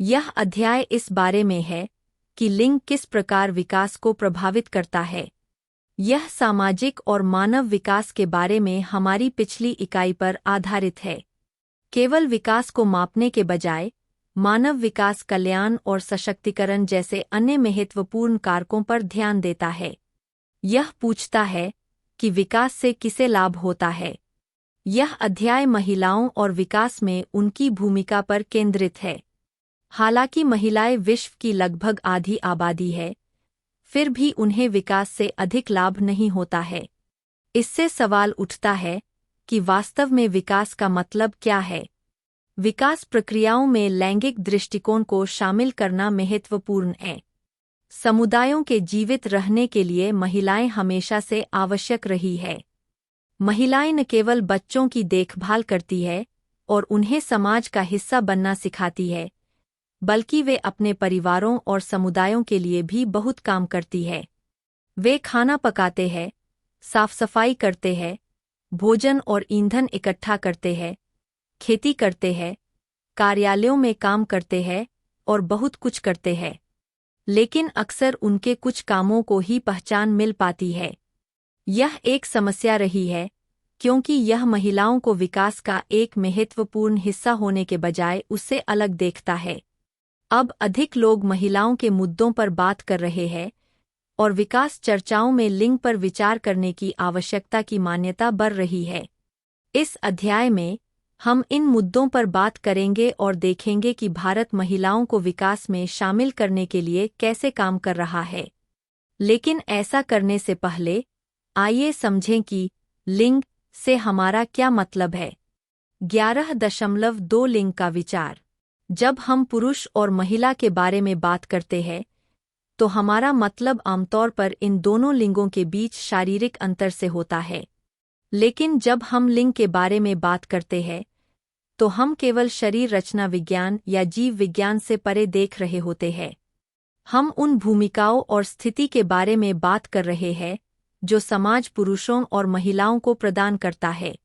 यह अध्याय इस बारे में है कि लिंग किस प्रकार विकास को प्रभावित करता है। यह सामाजिक और मानव विकास के बारे में हमारी पिछली इकाई पर आधारित है। केवल विकास को मापने के बजाय मानव विकास कल्याण और सशक्तिकरण जैसे अन्य महत्वपूर्ण कारकों पर ध्यान देता है। यह पूछता है कि विकास से किसे लाभ होता है। यह अध्याय महिलाओं और विकास में उनकी भूमिका पर केंद्रित है। हालांकि महिलाएं विश्व की लगभग आधी आबादी है, फिर भी उन्हें विकास से अधिक लाभ नहीं होता है। इससे सवाल उठता है कि वास्तव में विकास का मतलब क्या है। विकास प्रक्रियाओं में लैंगिक दृष्टिकोण को शामिल करना महत्वपूर्ण है। समुदायों के जीवित रहने के लिए महिलाएं हमेशा से आवश्यक रही है। महिलाएं न केवल बच्चों की देखभाल करती है और उन्हें समाज का हिस्सा बनना सिखाती है, बल्कि वे अपने परिवारों और समुदायों के लिए भी बहुत काम करती है। वे खाना पकाते हैं, साफ सफाई करते हैं, भोजन और ईंधन इकट्ठा करते हैं, खेती करते हैं, कार्यालयों में काम करते हैं और बहुत कुछ करते हैं। लेकिन अक्सर उनके कुछ कामों को ही पहचान मिल पाती है। यह एक समस्या रही है क्योंकि यह महिलाओं को विकास का एक महत्वपूर्ण हिस्सा होने के बजाय उससे अलग देखता है। अब अधिक लोग महिलाओं के मुद्दों पर बात कर रहे हैं और विकास चर्चाओं में लिंग पर विचार करने की आवश्यकता की मान्यता बढ़ रही है। इस अध्याय में हम इन मुद्दों पर बात करेंगे और देखेंगे कि भारत महिलाओं को विकास में शामिल करने के लिए कैसे काम कर रहा है। लेकिन ऐसा करने से पहले आइए समझें कि लिंग से हमारा क्या मतलब है। 11.2 लिंग का विचार। जब हम पुरुष और महिला के बारे में बात करते हैं तो हमारा मतलब आमतौर पर इन दोनों लिंगों के बीच शारीरिक अंतर से होता है। लेकिन जब हम लिंग के बारे में बात करते हैं तो हम केवल शरीर रचना विज्ञान या जीव विज्ञान से परे देख रहे होते हैं। हम उन भूमिकाओं और स्थिति के बारे में बात कर रहे हैं जो समाज पुरुषों और महिलाओं को प्रदान करता है।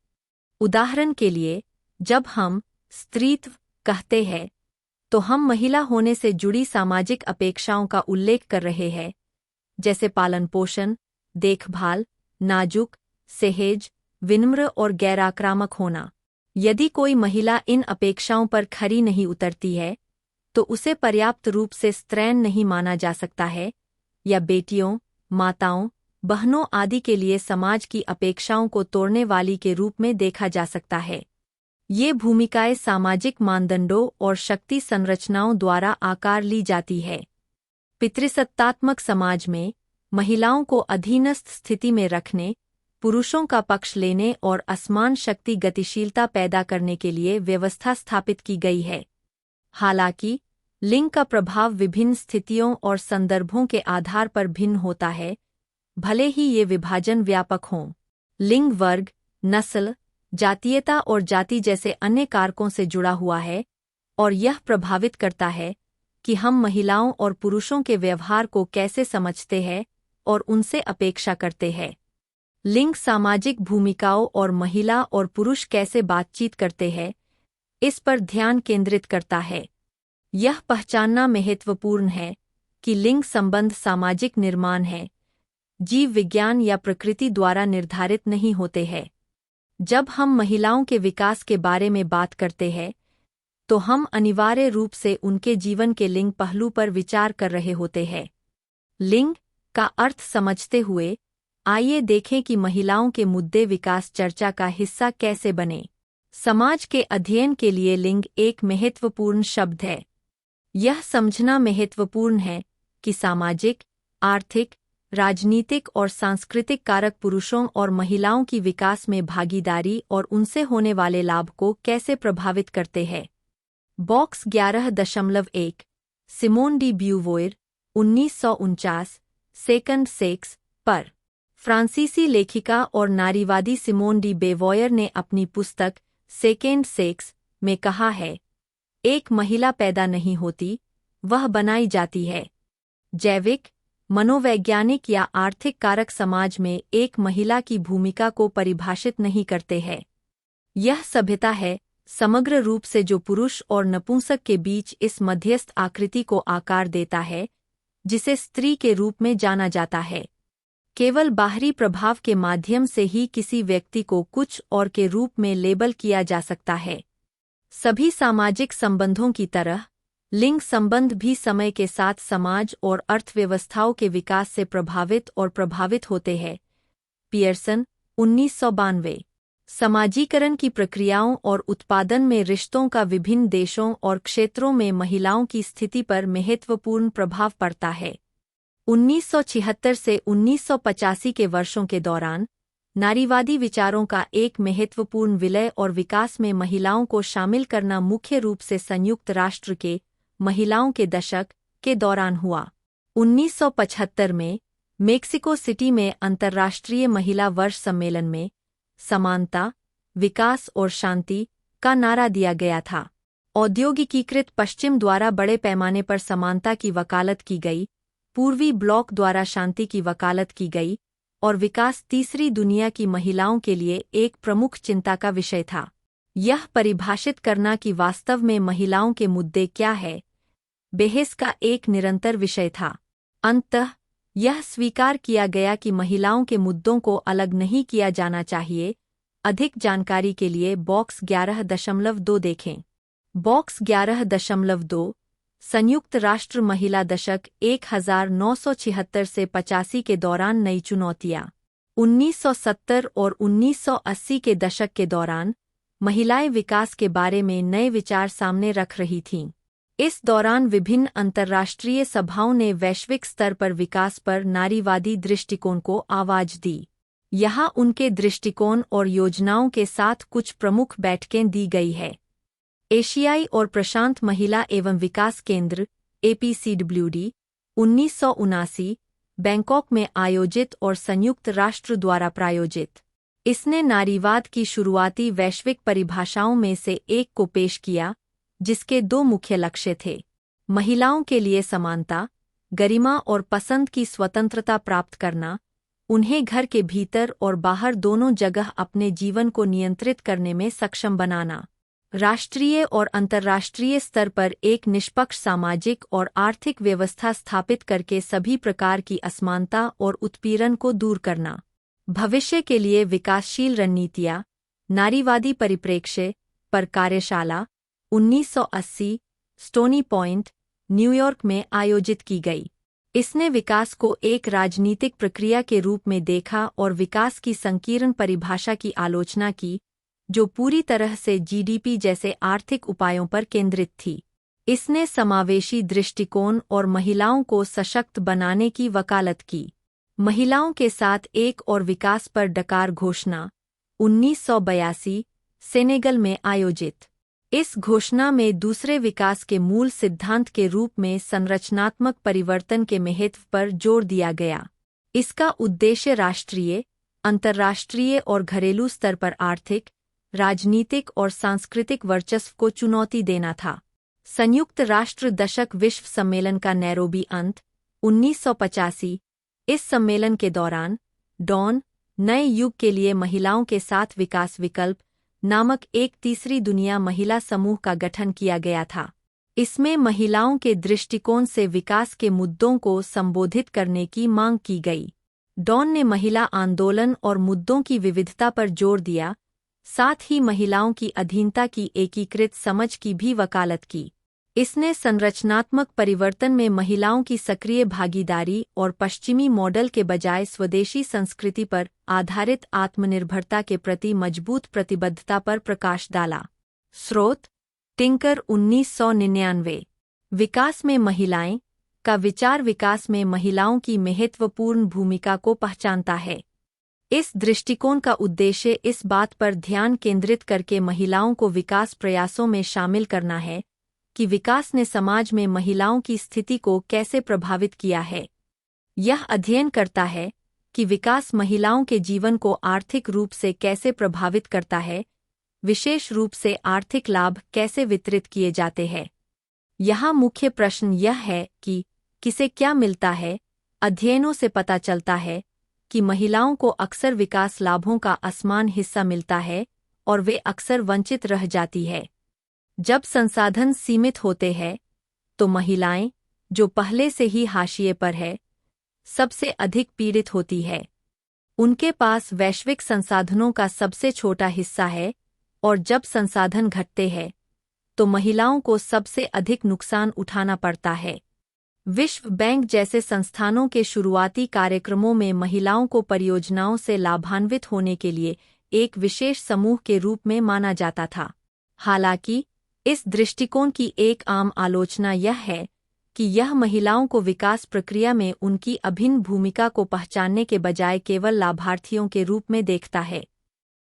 उदाहरण के लिए, जब हम स्त्रीत्व कहते हैं तो हम महिला होने से जुड़ी सामाजिक अपेक्षाओं का उल्लेख कर रहे हैं, जैसे पालन पोषण, देखभाल, नाजुक, सहेज, विनम्र और गैर-आक्रामक होना। यदि कोई महिला इन अपेक्षाओं पर खरी नहीं उतरती है तो उसे पर्याप्त रूप से स्त्रैण नहीं माना जा सकता है या बेटियों, माताओं, बहनों आदि के लिए समाज की अपेक्षाओं को तोड़ने वाली के रूप में देखा जा सकता है। ये भूमिकाएं सामाजिक मानदंडों और शक्ति संरचनाओं द्वारा आकार ली जाती है। पितृसत्तात्मक समाज में महिलाओं को अधीनस्थ स्थिति में रखने, पुरुषों का पक्ष लेने और असमान शक्ति गतिशीलता पैदा करने के लिए व्यवस्था स्थापित की गई है। हालांकि लिंग का प्रभाव विभिन्न स्थितियों और संदर्भों के आधार पर भिन्न होता है, भले ही ये विभाजन व्यापक हों। लिंग वर्ग, नस्ल, जातीयता और जाति जैसे अन्य कारकों से जुड़ा हुआ है और यह प्रभावित करता है कि हम महिलाओं और पुरुषों के व्यवहार को कैसे समझते हैं और उनसे अपेक्षा करते हैं। लिंग सामाजिक भूमिकाओं और महिला और पुरुष कैसे बातचीत करते हैं, इस पर ध्यान केंद्रित करता है। यह पहचानना महत्वपूर्ण है कि लिंग संबंध सामाजिक निर्माण है, जीव विज्ञान या प्रकृति द्वारा निर्धारित नहीं होते हैं। जब हम महिलाओं के विकास के बारे में बात करते हैं तो हम अनिवार्य रूप से उनके जीवन के लिंग पहलू पर विचार कर रहे होते हैं। लिंग का अर्थ समझते हुए आइए देखें कि महिलाओं के मुद्दे विकास चर्चा का हिस्सा कैसे बने। समाज के अध्ययन के लिए लिंग एक महत्वपूर्ण शब्द है। यह समझना महत्वपूर्ण है कि सामाजिक, आर्थिक, राजनीतिक और सांस्कृतिक कारक पुरुषों और महिलाओं की विकास में भागीदारी और उनसे होने वाले लाभ को कैसे प्रभावित करते हैं। Box 11.1 Simone de Beauvoir 1949 second sex पर। फ्रांसीसी लेखिका और नारीवादी सिमोन डी बेवॉयर ने अपनी पुस्तक सेकेंड सेक्स में कहा है, एक महिला पैदा नहीं होती, वह बनाई जाती है। जैविक, मनोवैज्ञानिक या आर्थिक कारक समाज में एक महिला की भूमिका को परिभाषित नहीं करते हैं। यह सभ्यता है समग्र रूप से जो पुरुष और नपुंसक के बीच इस मध्यस्थ आकृति को आकार देता है, जिसे स्त्री के रूप में जाना जाता है। केवल बाहरी प्रभाव के माध्यम से ही किसी व्यक्ति को कुछ और के रूप में लेबल किया जा सकता है। सभी सामाजिक संबंधों की तरह लिंग संबंध भी समय के साथ समाज और अर्थव्यवस्थाओं के विकास से प्रभावित होते हैं। पियर्सन, 1992। समाजीकरण की प्रक्रियाओं और उत्पादन में रिश्तों का विभिन्न देशों और क्षेत्रों में महिलाओं की स्थिति पर महत्वपूर्ण प्रभाव पड़ता है। 1976 से 1985 के वर्षों के दौरान नारीवादी विचारों का एक महत्वपूर्ण विलय और विकास में महिलाओं को शामिल करना मुख्य रूप से संयुक्त राष्ट्र के महिलाओं के दशक के दौरान हुआ। 1975 में मेक्सिको सिटी में अंतर्राष्ट्रीय महिला वर्ष सम्मेलन में समानता, विकास और शांति का नारा दिया गया था। औद्योगिकीकृत पश्चिम द्वारा बड़े पैमाने पर समानता की वकालत की गई, पूर्वी ब्लॉक द्वारा शांति की वकालत की गई और विकास तीसरी दुनिया की महिलाओं के लिए एक प्रमुख चिंता का विषय था। यह परिभाषित करना कि वास्तव में महिलाओं के मुद्दे क्या है, बहस का एक निरंतर विषय था। अंततः यह स्वीकार किया गया कि महिलाओं के मुद्दों को अलग नहीं किया जाना चाहिए। अधिक जानकारी के लिए बॉक्स 11.2 देखें। बॉक्स 11.2 संयुक्त राष्ट्र महिला दशक 1976 से 85 के दौरान नई चुनौतियां। 1970 और 1980 के दशक के दौरान महिलाएं विकास के बारे में नए विचार सामने रख रही थीं। इस दौरान विभिन्न अंतर्राष्ट्रीय सभाओं ने वैश्विक स्तर पर विकास पर नारीवादी दृष्टिकोण को आवाज दी। यहाँ उनके दृष्टिकोण और योजनाओं के साथ कुछ प्रमुख बैठकें दी गई है। एशियाई और प्रशांत महिला एवं विकास केंद्र APCWD 1979 बैंकॉक में आयोजित और संयुक्त राष्ट्र द्वारा प्रायोजित। इसने नारीवाद की शुरुआती वैश्विक परिभाषाओं में से एक को पेश किया, जिसके दो मुख्य लक्ष्य थे: महिलाओं के लिए समानता, गरिमा और पसंद की स्वतंत्रता प्राप्त करना, उन्हें घर के भीतर और बाहर दोनों जगह अपने जीवन को नियंत्रित करने में सक्षम बनाना, राष्ट्रीय और अंतर्राष्ट्रीय स्तर पर एक निष्पक्ष सामाजिक और आर्थिक व्यवस्था स्थापित करके सभी प्रकार की असमानता और उत्पीड़न को दूर करना, भविष्य के लिए विकासशील रणनीतियाँ। नारीवादी परिप्रेक्ष्य पर कार्यशाला 1980 स्टोनी पॉइंट, न्यूयॉर्क में आयोजित की गई। इसने विकास को एक राजनीतिक प्रक्रिया के रूप में देखा और विकास की संकीर्ण परिभाषा की आलोचना की, जो पूरी तरह से GDP जैसे आर्थिक उपायों पर केंद्रित थी। इसने समावेशी दृष्टिकोण और महिलाओं को सशक्त बनाने की वकालत की। महिलाओं के साथ एक और विकास पर डकार घोषणा 1982 सेनेगल में आयोजित। इस घोषणा में दूसरे विकास के मूल सिद्धांत के रूप में संरचनात्मक परिवर्तन के महत्व पर जोर दिया गया। इसका उद्देश्य राष्ट्रीय, अंतर्राष्ट्रीय और घरेलू स्तर पर आर्थिक, राजनीतिक और सांस्कृतिक वर्चस्व को चुनौती देना था। संयुक्त राष्ट्र दशक विश्व सम्मेलन का नैरोबी अंत 1985। इस सम्मेलन के दौरान डॉन, नए युग के लिए महिलाओं के साथ विकास विकल्प नामक एक तीसरी दुनिया महिला समूह का गठन किया गया था। इसमें महिलाओं के दृष्टिकोण से विकास के मुद्दों को संबोधित करने की मांग की गई। डॉन ने महिला आंदोलन और मुद्दों की विविधता पर जोर दिया, साथ ही महिलाओं की अधीनता की एकीकृत समझ की भी वकालत की। इसने संरचनात्मक परिवर्तन में महिलाओं की सक्रिय भागीदारी और पश्चिमी मॉडल के बजाय स्वदेशी संस्कृति पर आधारित आत्मनिर्भरता के प्रति मजबूत प्रतिबद्धता पर प्रकाश डाला। स्रोत: टिंकर 1999। विकास में महिलाएं का विचार विकास में महिलाओं की महत्वपूर्ण भूमिका को पहचानता है। इस दृष्टिकोण का उद्देश्य इस बात पर ध्यान केंद्रित करके महिलाओं को विकास प्रयासों में शामिल करना है कि विकास ने समाज में महिलाओं की स्थिति को कैसे प्रभावित किया है। यह अध्ययन करता है कि विकास महिलाओं के जीवन को आर्थिक रूप से कैसे प्रभावित करता है, विशेष रूप से आर्थिक लाभ कैसे वितरित किए जाते हैं। यहाँ मुख्य प्रश्न यह है कि किसे क्या मिलता है। अध्ययनों से पता चलता है कि महिलाओं को अक्सर विकास लाभों का असमान हिस्सा मिलता है और वे अक्सर वंचित रह जाती है। जब संसाधन सीमित होते हैं तो महिलाएं, जो पहले से ही हाशिए पर है, सबसे अधिक पीड़ित होती है। उनके पास वैश्विक संसाधनों का सबसे छोटा हिस्सा है और जब संसाधन घटते हैं तो महिलाओं को सबसे अधिक नुकसान उठाना पड़ता है। विश्व बैंक जैसे संस्थानों के शुरुआती कार्यक्रमों में महिलाओं को परियोजनाओं से लाभान्वित होने के लिए एक विशेष समूह के रूप में माना जाता था। हालांकि इस दृष्टिकोण की एक आम आलोचना यह है कि यह महिलाओं को विकास प्रक्रिया में उनकी अभिन्न भूमिका को पहचानने के बजाय केवल लाभार्थियों के रूप में देखता है।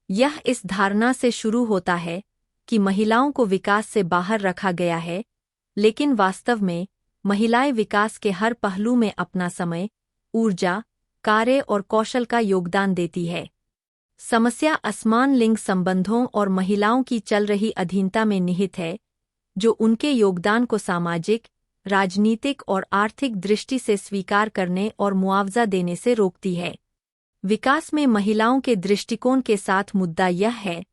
यह इस धारणा से शुरू होता है कि महिलाओं को विकास से बाहर रखा गया है, लेकिन वास्तव में महिलाएं विकास के हर पहलू में अपना समय, ऊर्जा, कार्य और कौशल का योगदान देती है। समस्या असमान लिंग संबंधों और महिलाओं की चल रही अधीनता में निहित है, जो उनके योगदान को सामाजिक, राजनीतिक और आर्थिक दृष्टि से स्वीकार करने और मुआवजा देने से रोकती है। विकास में महिलाओं के दृष्टिकोण के साथ मुद्दा यह है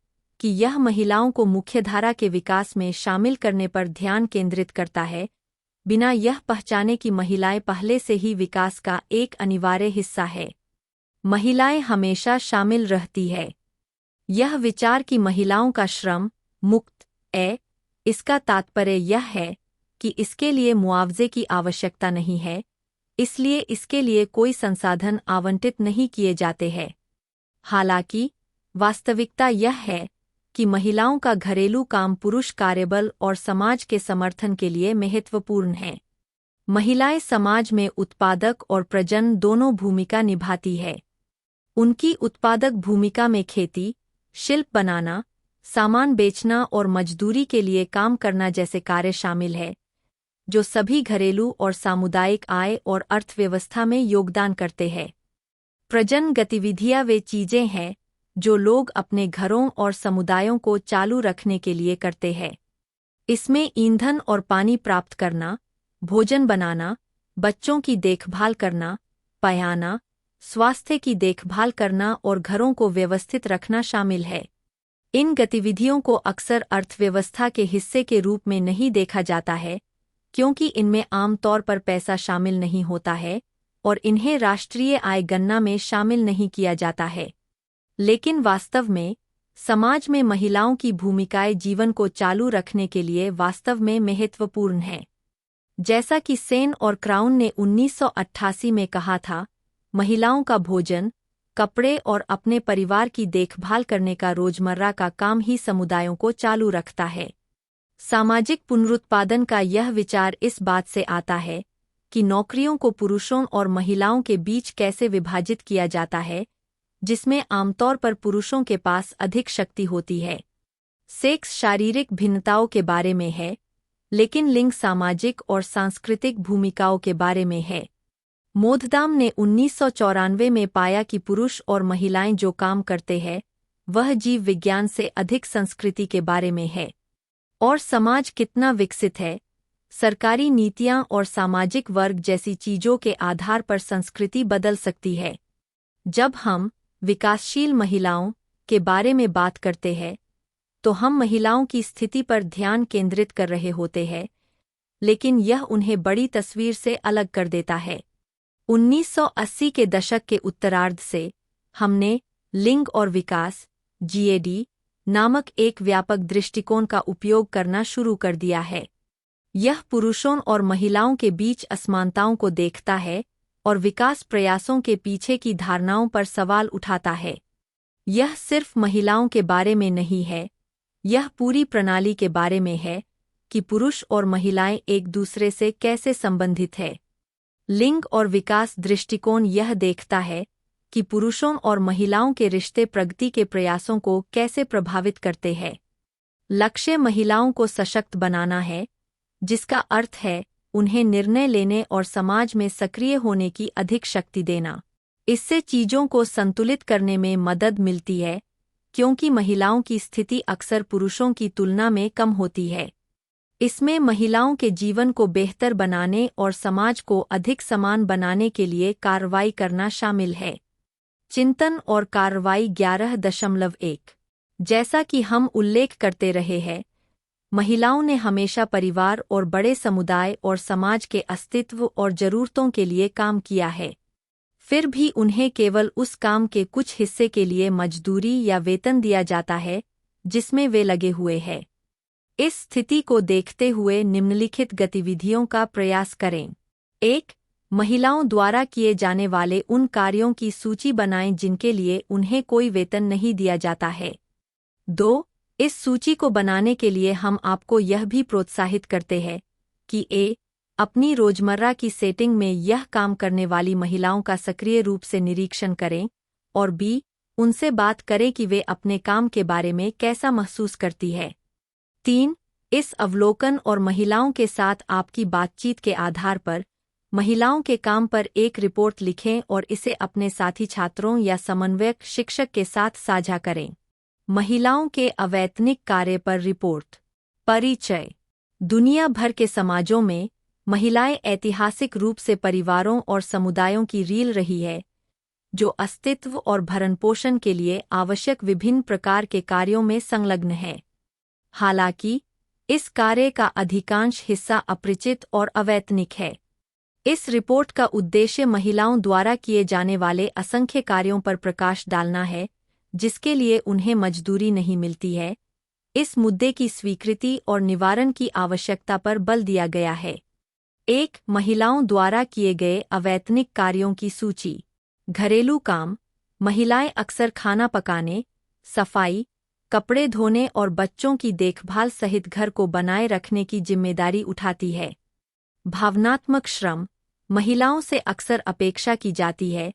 कि यह महिलाओं को मुख्यधारा के विकास में शामिल करने पर ध्यान केंद्रित करता है, बिना यह पहचाने कि महिलाएं पहले से ही विकास का एक अनिवार्य हिस्सा है। महिलाएं हमेशा शामिल रहती है। यह विचार कि महिलाओं का श्रम मुक्त है, इसका तात्पर्य यह है कि इसके लिए मुआवजे की आवश्यकता नहीं है, इसलिए इसके लिए कोई संसाधन आवंटित नहीं किए जाते हैं। हालांकि वास्तविकता यह है कि महिलाओं का घरेलू काम पुरुष कार्यबल और समाज के समर्थन के लिए महत्वपूर्ण है। महिलाएं समाज में उत्पादक और प्रजनन दोनों भूमिका निभाती है। उनकी उत्पादक भूमिका में खेती, शिल्प बनाना, सामान बेचना और मजदूरी के लिए काम करना जैसे कार्य शामिल है, जो सभी घरेलू और सामुदायिक आय और अर्थव्यवस्था में योगदान करते हैं। प्रजनन गतिविधियां वे चीजें हैं जो लोग अपने घरों और समुदायों को चालू रखने के लिए करते हैं। इसमें ईंधन और पानी प्राप्त करना, भोजन बनाना, बच्चों की देखभाल करना, पढ़ाना, स्वास्थ्य की देखभाल करना और घरों को व्यवस्थित रखना शामिल है। इन गतिविधियों को अक्सर अर्थव्यवस्था के हिस्से के रूप में नहीं देखा जाता है, क्योंकि इनमें आमतौर पर पैसा शामिल नहीं होता है और इन्हें राष्ट्रीय आय गणना में शामिल नहीं किया जाता है। लेकिन वास्तव में समाज में महिलाओं की भूमिकाएं जीवन को चालू रखने के लिए वास्तव में महत्वपूर्ण हैं। जैसा कि सेन और क्राउन ने 1988 में कहा था, महिलाओं का भोजन, कपड़े और अपने परिवार की देखभाल करने का रोजमर्रा का काम ही समुदायों को चालू रखता है। सामाजिक पुनरुत्पादन का यह विचार इस बात से आता है कि नौकरियों को पुरुषों और महिलाओं के बीच कैसे विभाजित किया जाता है, जिसमें आमतौर पर पुरुषों के पास अधिक शक्ति होती है। सेक्स शारीरिक भिन्नताओं के बारे में है, लेकिन लिंग सामाजिक और सांस्कृतिक भूमिकाओं के बारे में है। मोददाम ने 1994 में पाया कि पुरुष और महिलाएं जो काम करते हैं, वह जीव विज्ञान से अधिक संस्कृति के बारे में है। और समाज कितना विकसित है, सरकारी नीतियां और सामाजिक वर्ग जैसी चीजों के आधार पर संस्कृति बदल सकती है। जब हम विकासशील महिलाओं के बारे में बात करते हैं, तो हम महिलाओं की स्थिति पर ध्यान केंद्रित कर रहे होते हैं, लेकिन यह उन्हें बड़ी तस्वीर से अलग कर देता है। 1980 के दशक के उत्तरार्ध से हमने लिंग और विकास (GAD) नामक एक व्यापक दृष्टिकोण का उपयोग करना शुरू कर दिया है। यह पुरुषों और महिलाओं के बीच असमानताओं को देखता है और विकास प्रयासों के पीछे की धारणाओं पर सवाल उठाता है। यह सिर्फ महिलाओं के बारे में नहीं है, यह पूरी प्रणाली के बारे में है कि पुरुष और महिलाएं एक दूसरे से कैसे संबंधित हैं। लिंग और विकास दृष्टिकोण यह देखता है कि पुरुषों और महिलाओं के रिश्ते प्रगति के प्रयासों को कैसे प्रभावित करते हैं। लक्ष्य महिलाओं को सशक्त बनाना है, जिसका अर्थ है उन्हें निर्णय लेने और समाज में सक्रिय होने की अधिक शक्ति देना। इससे चीजों को संतुलित करने में मदद मिलती है, क्योंकि महिलाओं की स्थिति अक्सर पुरुषों की तुलना में कम होती है। इसमें महिलाओं के जीवन को बेहतर बनाने और समाज को अधिक समान बनाने के लिए कार्रवाई करना शामिल है। चिंतन और कार्रवाई 11.1 जैसा कि हम उल्लेख करते रहे हैं, महिलाओं ने हमेशा परिवार और बड़े समुदाय और समाज के अस्तित्व और जरूरतों के लिए काम किया है। फिर भी उन्हें केवल उस काम के कुछ हिस्से के लिए मजदूरी या वेतन दिया जाता है जिसमें वे लगे हुए हैं। इस स्थिति को देखते हुए निम्नलिखित गतिविधियों का प्रयास करें। 1. महिलाओं द्वारा किए जाने वाले उन कार्यों की सूची बनाएं जिनके लिए उन्हें कोई वेतन नहीं दिया जाता है। 2. इस सूची को बनाने के लिए हम आपको यह भी प्रोत्साहित करते हैं कि अपनी रोजमर्रा की सेटिंग में यह काम करने वाली महिलाओं का सक्रिय रूप से निरीक्षण करें, और b. उनसे बात करें कि वे अपने काम के बारे में कैसा महसूस करती है। 3. इस अवलोकन और महिलाओं के साथ आपकी बातचीत के आधार पर महिलाओं के काम पर एक रिपोर्ट लिखें और इसे अपने साथी छात्रों या समन्वयक शिक्षक के साथ साझा करें। महिलाओं के अवैतनिक कार्य पर रिपोर्ट। परिचय। दुनिया भर के समाजों में महिलाएं ऐतिहासिक रूप से परिवारों और समुदायों की रीढ़ रही है, जो अस्तित्व और भरणपोषण के लिए आवश्यक विभिन्न प्रकार के कार्यों में संलग्न है। हालांकि इस कार्य का अधिकांश हिस्सा अपरिचित और अवैतनिक है। इस रिपोर्ट का उद्देश्य महिलाओं द्वारा किए जाने वाले असंख्य कार्यों पर प्रकाश डालना है जिसके लिए उन्हें मजदूरी नहीं मिलती है। इस मुद्दे की स्वीकृति और निवारण की आवश्यकता पर बल दिया गया है। 1. महिलाओं द्वारा किए गए अवैतनिक कार्यों की सूची। घरेलू काम। महिलाएं अक्सर खाना पकाने, सफाई, कपड़े धोने और बच्चों की देखभाल सहित घर को बनाए रखने की जिम्मेदारी उठाती है। भावनात्मक श्रम। महिलाओं से अक्सर अपेक्षा की जाती है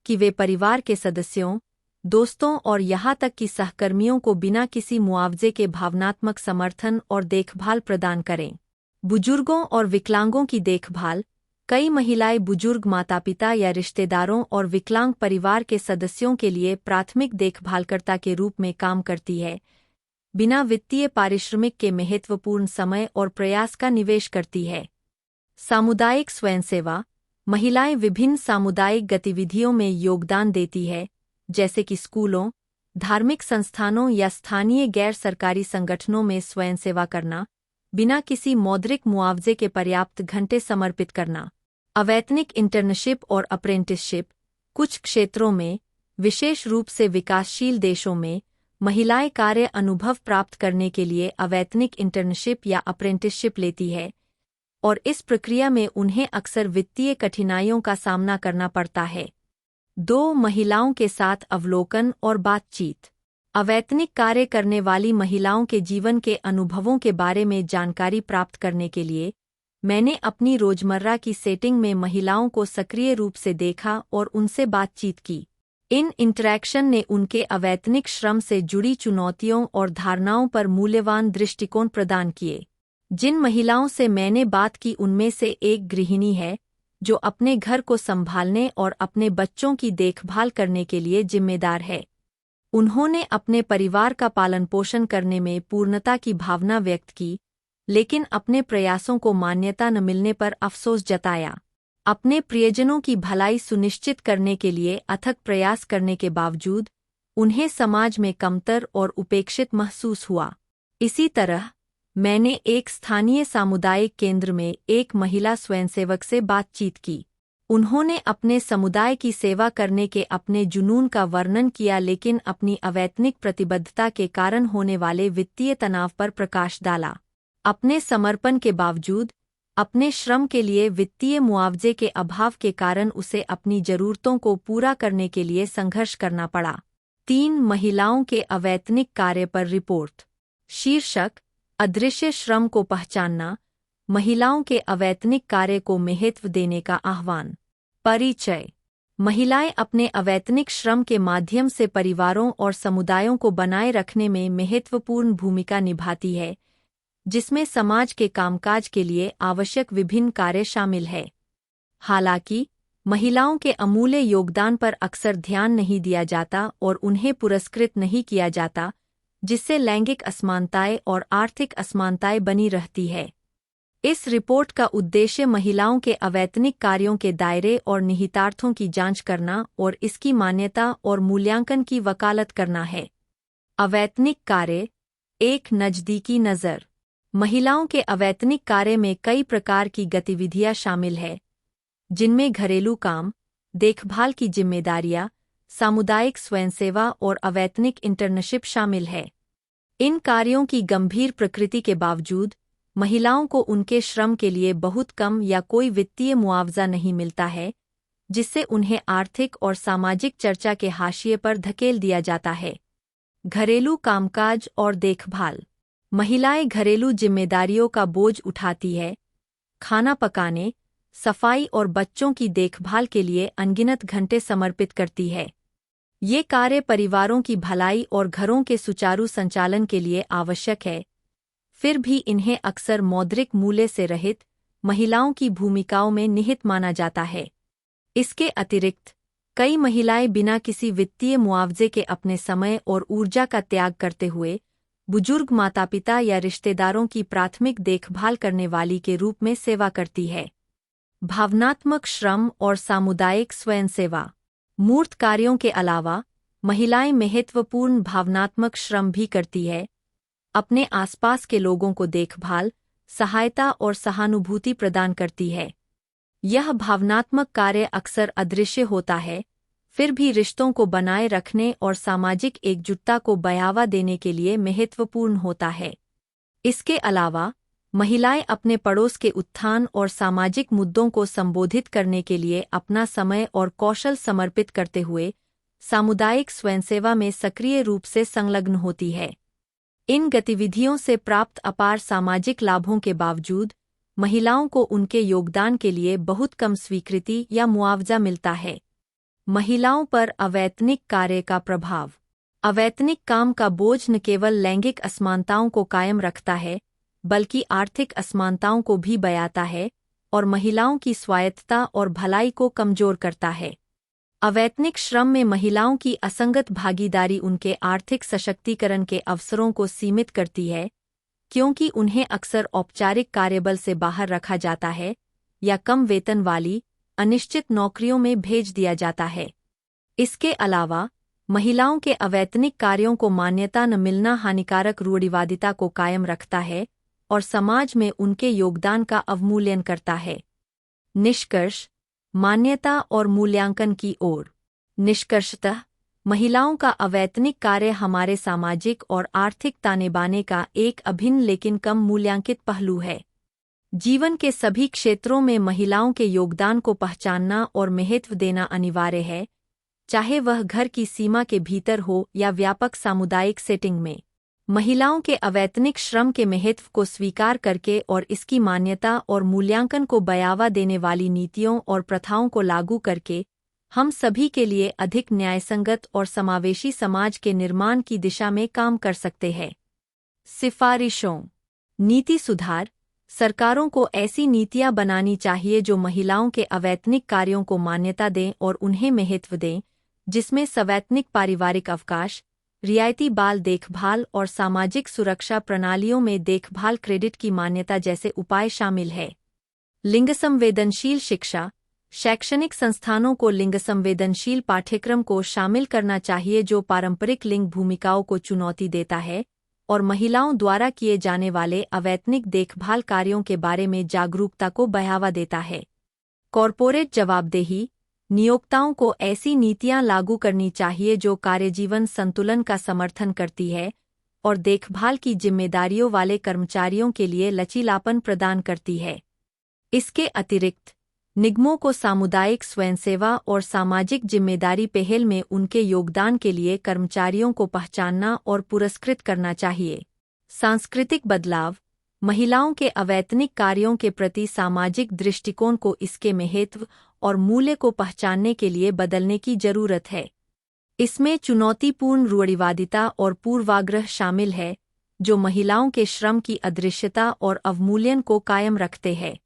कि वे परिवार के सदस्यों, दोस्तों और यहाँ तक कि सहकर्मियों को बिना किसी मुआवजे के भावनात्मक समर्थन और देखभाल प्रदान करें। बुजुर्गों और विकलांगों की देखभाल। कई महिलाएं बुजुर्ग माता-पिता या रिश्तेदारों और विकलांग परिवार के सदस्यों के लिए प्राथमिक देखभालकर्ता के रूप में काम करती है, बिना वित्तीय पारिश्रमिक के महत्वपूर्ण समय और प्रयास का निवेश करती है। सामुदायिक स्वयंसेवा। महिलाएं विभिन्न सामुदायिक गतिविधियों में योगदान देती है, जैसे कि स्कूलों, धार्मिक संस्थानों या स्थानीय गैर सरकारी संगठनों में स्वयंसेवा करना, बिना किसी मौद्रिक मुआवजे के पर्याप्त घंटे समर्पित करना। अवैतनिक इंटर्नशिप और अप्रेंटिसशिप। कुछ क्षेत्रों में, विशेष रूप से विकासशील देशों में, महिलाएं कार्य अनुभव प्राप्त करने के लिए अवैतनिक इंटर्नशिप या अप्रेंटिसशिप लेती है, और इस प्रक्रिया में उन्हें अक्सर वित्तीय कठिनाइयों का सामना करना पड़ता है। 2. महिलाओं के साथ अवलोकन और बातचीत। अवैतनिक कार्य करने वाली महिलाओं के जीवन के अनुभवों के बारे में जानकारी प्राप्त करने के लिए मैंने अपनी रोजमर्रा की सेटिंग में महिलाओं को सक्रिय रूप से देखा और उनसे बातचीत की। इन इंटरैक्शन ने उनके अवैतनिक श्रम से जुड़ी चुनौतियों और धारणाओं पर मूल्यवान दृष्टिकोण प्रदान किए। जिन महिलाओं से मैंने बात की उनमें से एक गृहिणी है जो अपने घर को संभालने और अपने बच्चों की देखभाल करने के लिए जिम्मेदार है। उन्होंने अपने परिवार का पालन पोषण करने में पूर्णता की भावना व्यक्त की, लेकिन अपने प्रयासों को मान्यता न मिलने पर अफसोस जताया। अपने प्रियजनों की भलाई सुनिश्चित करने के लिए अथक प्रयास करने के बावजूद उन्हें समाज में कमतर और उपेक्षित महसूस हुआ। इसी तरह मैंने एक स्थानीय सामुदायिक केंद्र में एक महिला स्वयंसेवक से बातचीत की। उन्होंने अपने समुदाय की सेवा करने के अपने जुनून का वर्णन किया, लेकिन अपनी अवैतनिक प्रतिबद्धता के कारण होने वाले वित्तीय तनाव पर प्रकाश डाला। अपने समर्पण के बावजूद अपने श्रम के लिए वित्तीय मुआवजे के अभाव के कारण उसे अपनी जरूरतों को पूरा करने के लिए संघर्ष करना पड़ा। 3. महिलाओं के अवैतनिक कार्य पर रिपोर्ट। शीर्षक: अदृश्य श्रम को पहचानना, महिलाओं के अवैतनिक कार्य को महत्व देने का आह्वान। परिचय। महिलाएं अपने अवैतनिक श्रम के माध्यम से परिवारों और समुदायों को बनाए रखने में महत्वपूर्ण भूमिका निभाती है, जिसमें समाज के कामकाज के लिए आवश्यक विभिन्न कार्य शामिल है। हालांकि महिलाओं के अमूल्य योगदान पर अक्सर ध्यान नहीं दिया जाता और उन्हें पुरस्कृत नहीं किया जाता, जिससे लैंगिक असमानताएं और आर्थिक असमानताएं बनी रहती है। इस रिपोर्ट का उद्देश्य महिलाओं के अवैतनिक कार्यों के दायरे और निहितार्थों की जांच करना और इसकी मान्यता और मूल्यांकन की वकालत करना है। अवैतनिक कार्य, एक नज़दीकी नज़र। महिलाओं के अवैतनिक कार्य में कई प्रकार की गतिविधियां शामिल है, जिनमें घरेलू काम, देखभाल की जिम्मेदारियां, सामुदायिक स्वयंसेवा और अवैतनिक इंटर्नशिप शामिल है। इन कार्यों की गंभीर प्रकृति के बावजूद महिलाओं को उनके श्रम के लिए बहुत कम या कोई वित्तीय मुआवजा नहीं मिलता है, जिससे उन्हें आर्थिक और सामाजिक चर्चा के हाशिए पर धकेल दिया जाता है। घरेलू कामकाज और देखभाल। महिलाएं घरेलू जिम्मेदारियों का बोझ उठाती है, खाना पकाने, सफाई और बच्चों की देखभाल के लिए अनगिनत घंटे समर्पित करती है। ये कार्य परिवारों की भलाई और घरों के सुचारू संचालन के लिए आवश्यक है, फिर भी इन्हें अक्सर मौद्रिक मूल्य से रहित महिलाओं की भूमिकाओं में निहित माना जाता है। इसके अतिरिक्त कई महिलाएं बिना किसी वित्तीय मुआवजे के अपने समय और ऊर्जा का त्याग करते हुए बुजुर्ग माता-पिता या रिश्तेदारों की प्राथमिक देखभाल करने वाली के रूप में सेवा करती है। भावनात्मक श्रम और सामुदायिक स्वयंसेवा। मूर्त कार्यों के अलावा महिलाएं महत्वपूर्ण भावनात्मक श्रम भी करती है, अपने आसपास के लोगों को देखभाल, सहायता और सहानुभूति प्रदान करती है। यह भावनात्मक कार्य अक्सर अदृश्य होता है, फिर भी रिश्तों को बनाए रखने और सामाजिक एकजुटता को बढ़ावा देने के लिए महत्वपूर्ण होता है। इसके अलावा महिलाएं अपने पड़ोस के उत्थान और सामाजिक मुद्दों को संबोधित करने के लिए अपना समय और कौशल समर्पित करते हुए सामुदायिक स्वयंसेवा में सक्रिय रूप से संलग्न होती है। इन गतिविधियों से प्राप्त अपार सामाजिक लाभों के बावजूद महिलाओं को उनके योगदान के लिए बहुत कम स्वीकृति या मुआवजा मिलता है। महिलाओं पर अवैतनिक कार्य का प्रभाव। अवैतनिक काम का बोझ न केवल लैंगिक असमानताओं को कायम रखता है, बल्कि आर्थिक असमानताओं को भी बढ़ाता है और महिलाओं की स्वायत्तता और भलाई को कमजोर करता है। अवैतनिक श्रम में महिलाओं की असंगत भागीदारी उनके आर्थिक सशक्तिकरण के अवसरों को सीमित करती है, क्योंकि उन्हें अक्सर औपचारिक कार्यबल से बाहर रखा जाता है या कम वेतन वाली अनिश्चित नौकरियों में भेज दिया जाता है। इसके अलावा महिलाओं के अवैतनिक कार्यों को मान्यता न मिलना हानिकारक रूढ़िवादिता को कायम रखता है और समाज में उनके योगदान का अवमूल्यन करता है। निष्कर्ष, मान्यता और मूल्यांकन की ओर। निष्कर्षतः महिलाओं का अवैतनिक कार्य हमारे सामाजिक और आर्थिक ताने-बाने का एक अभिन्न लेकिन कम मूल्यांकित पहलू है। जीवन के सभी क्षेत्रों में महिलाओं के योगदान को पहचानना और महत्व देना अनिवार्य है, चाहे वह घर की सीमा के भीतर हो या व्यापक सामुदायिक सेटिंग में। महिलाओं के अवैतनिक श्रम के महत्व को स्वीकार करके और इसकी मान्यता और मूल्यांकन को बढ़ावा देने वाली नीतियों और प्रथाओं को लागू करके हम सभी के लिए अधिक न्यायसंगत और समावेशी समाज के निर्माण की दिशा में काम कर सकते हैं। सिफारिशों। नीति सुधार। सरकारों को ऐसी नीतियां बनानी चाहिए जो महिलाओं के अवैतनिक कार्यों को मान्यता दें और उन्हें महत्व दें, जिसमें सवैतनिक पारिवारिक अवकाश, रियायती बाल देखभाल और सामाजिक सुरक्षा प्रणालियों में देखभाल क्रेडिट की मान्यता जैसे उपाय शामिल है। लिंग संवेदनशील शिक्षा। शैक्षणिक संस्थानों को लिंग संवेदनशील पाठ्यक्रम को शामिल करना चाहिए जो पारंपरिक लिंग भूमिकाओं को चुनौती देता है और महिलाओं द्वारा किए जाने वाले अवैतनिक देखभाल कार्यों के बारे में जागरूकता को बढ़ावा देता है। कॉरपोरेट जवाबदेही। नियोक्ताओं को ऐसी नीतियां लागू करनी चाहिए जो कार्यजीवन संतुलन का समर्थन करती है और देखभाल की जिम्मेदारियों वाले कर्मचारियों के लिए लचीलापन प्रदान करती है। इसके अतिरिक्त निगमों को सामुदायिक स्वयंसेवा और सामाजिक जिम्मेदारी पहल में उनके योगदान के लिए कर्मचारियों को पहचानना और पुरस्कृत करना चाहिए। सांस्कृतिक बदलाव। महिलाओं के अवैतनिक कार्यों के प्रति सामाजिक दृष्टिकोण को इसके महत्व और मूल्य को पहचानने के लिए बदलने की जरूरत है। इसमें चुनौतीपूर्ण रूढ़िवादिता और पूर्वाग्रह शामिल है, जो महिलाओं के श्रम की अदृश्यता और अवमूल्यन को कायम रखते हैं।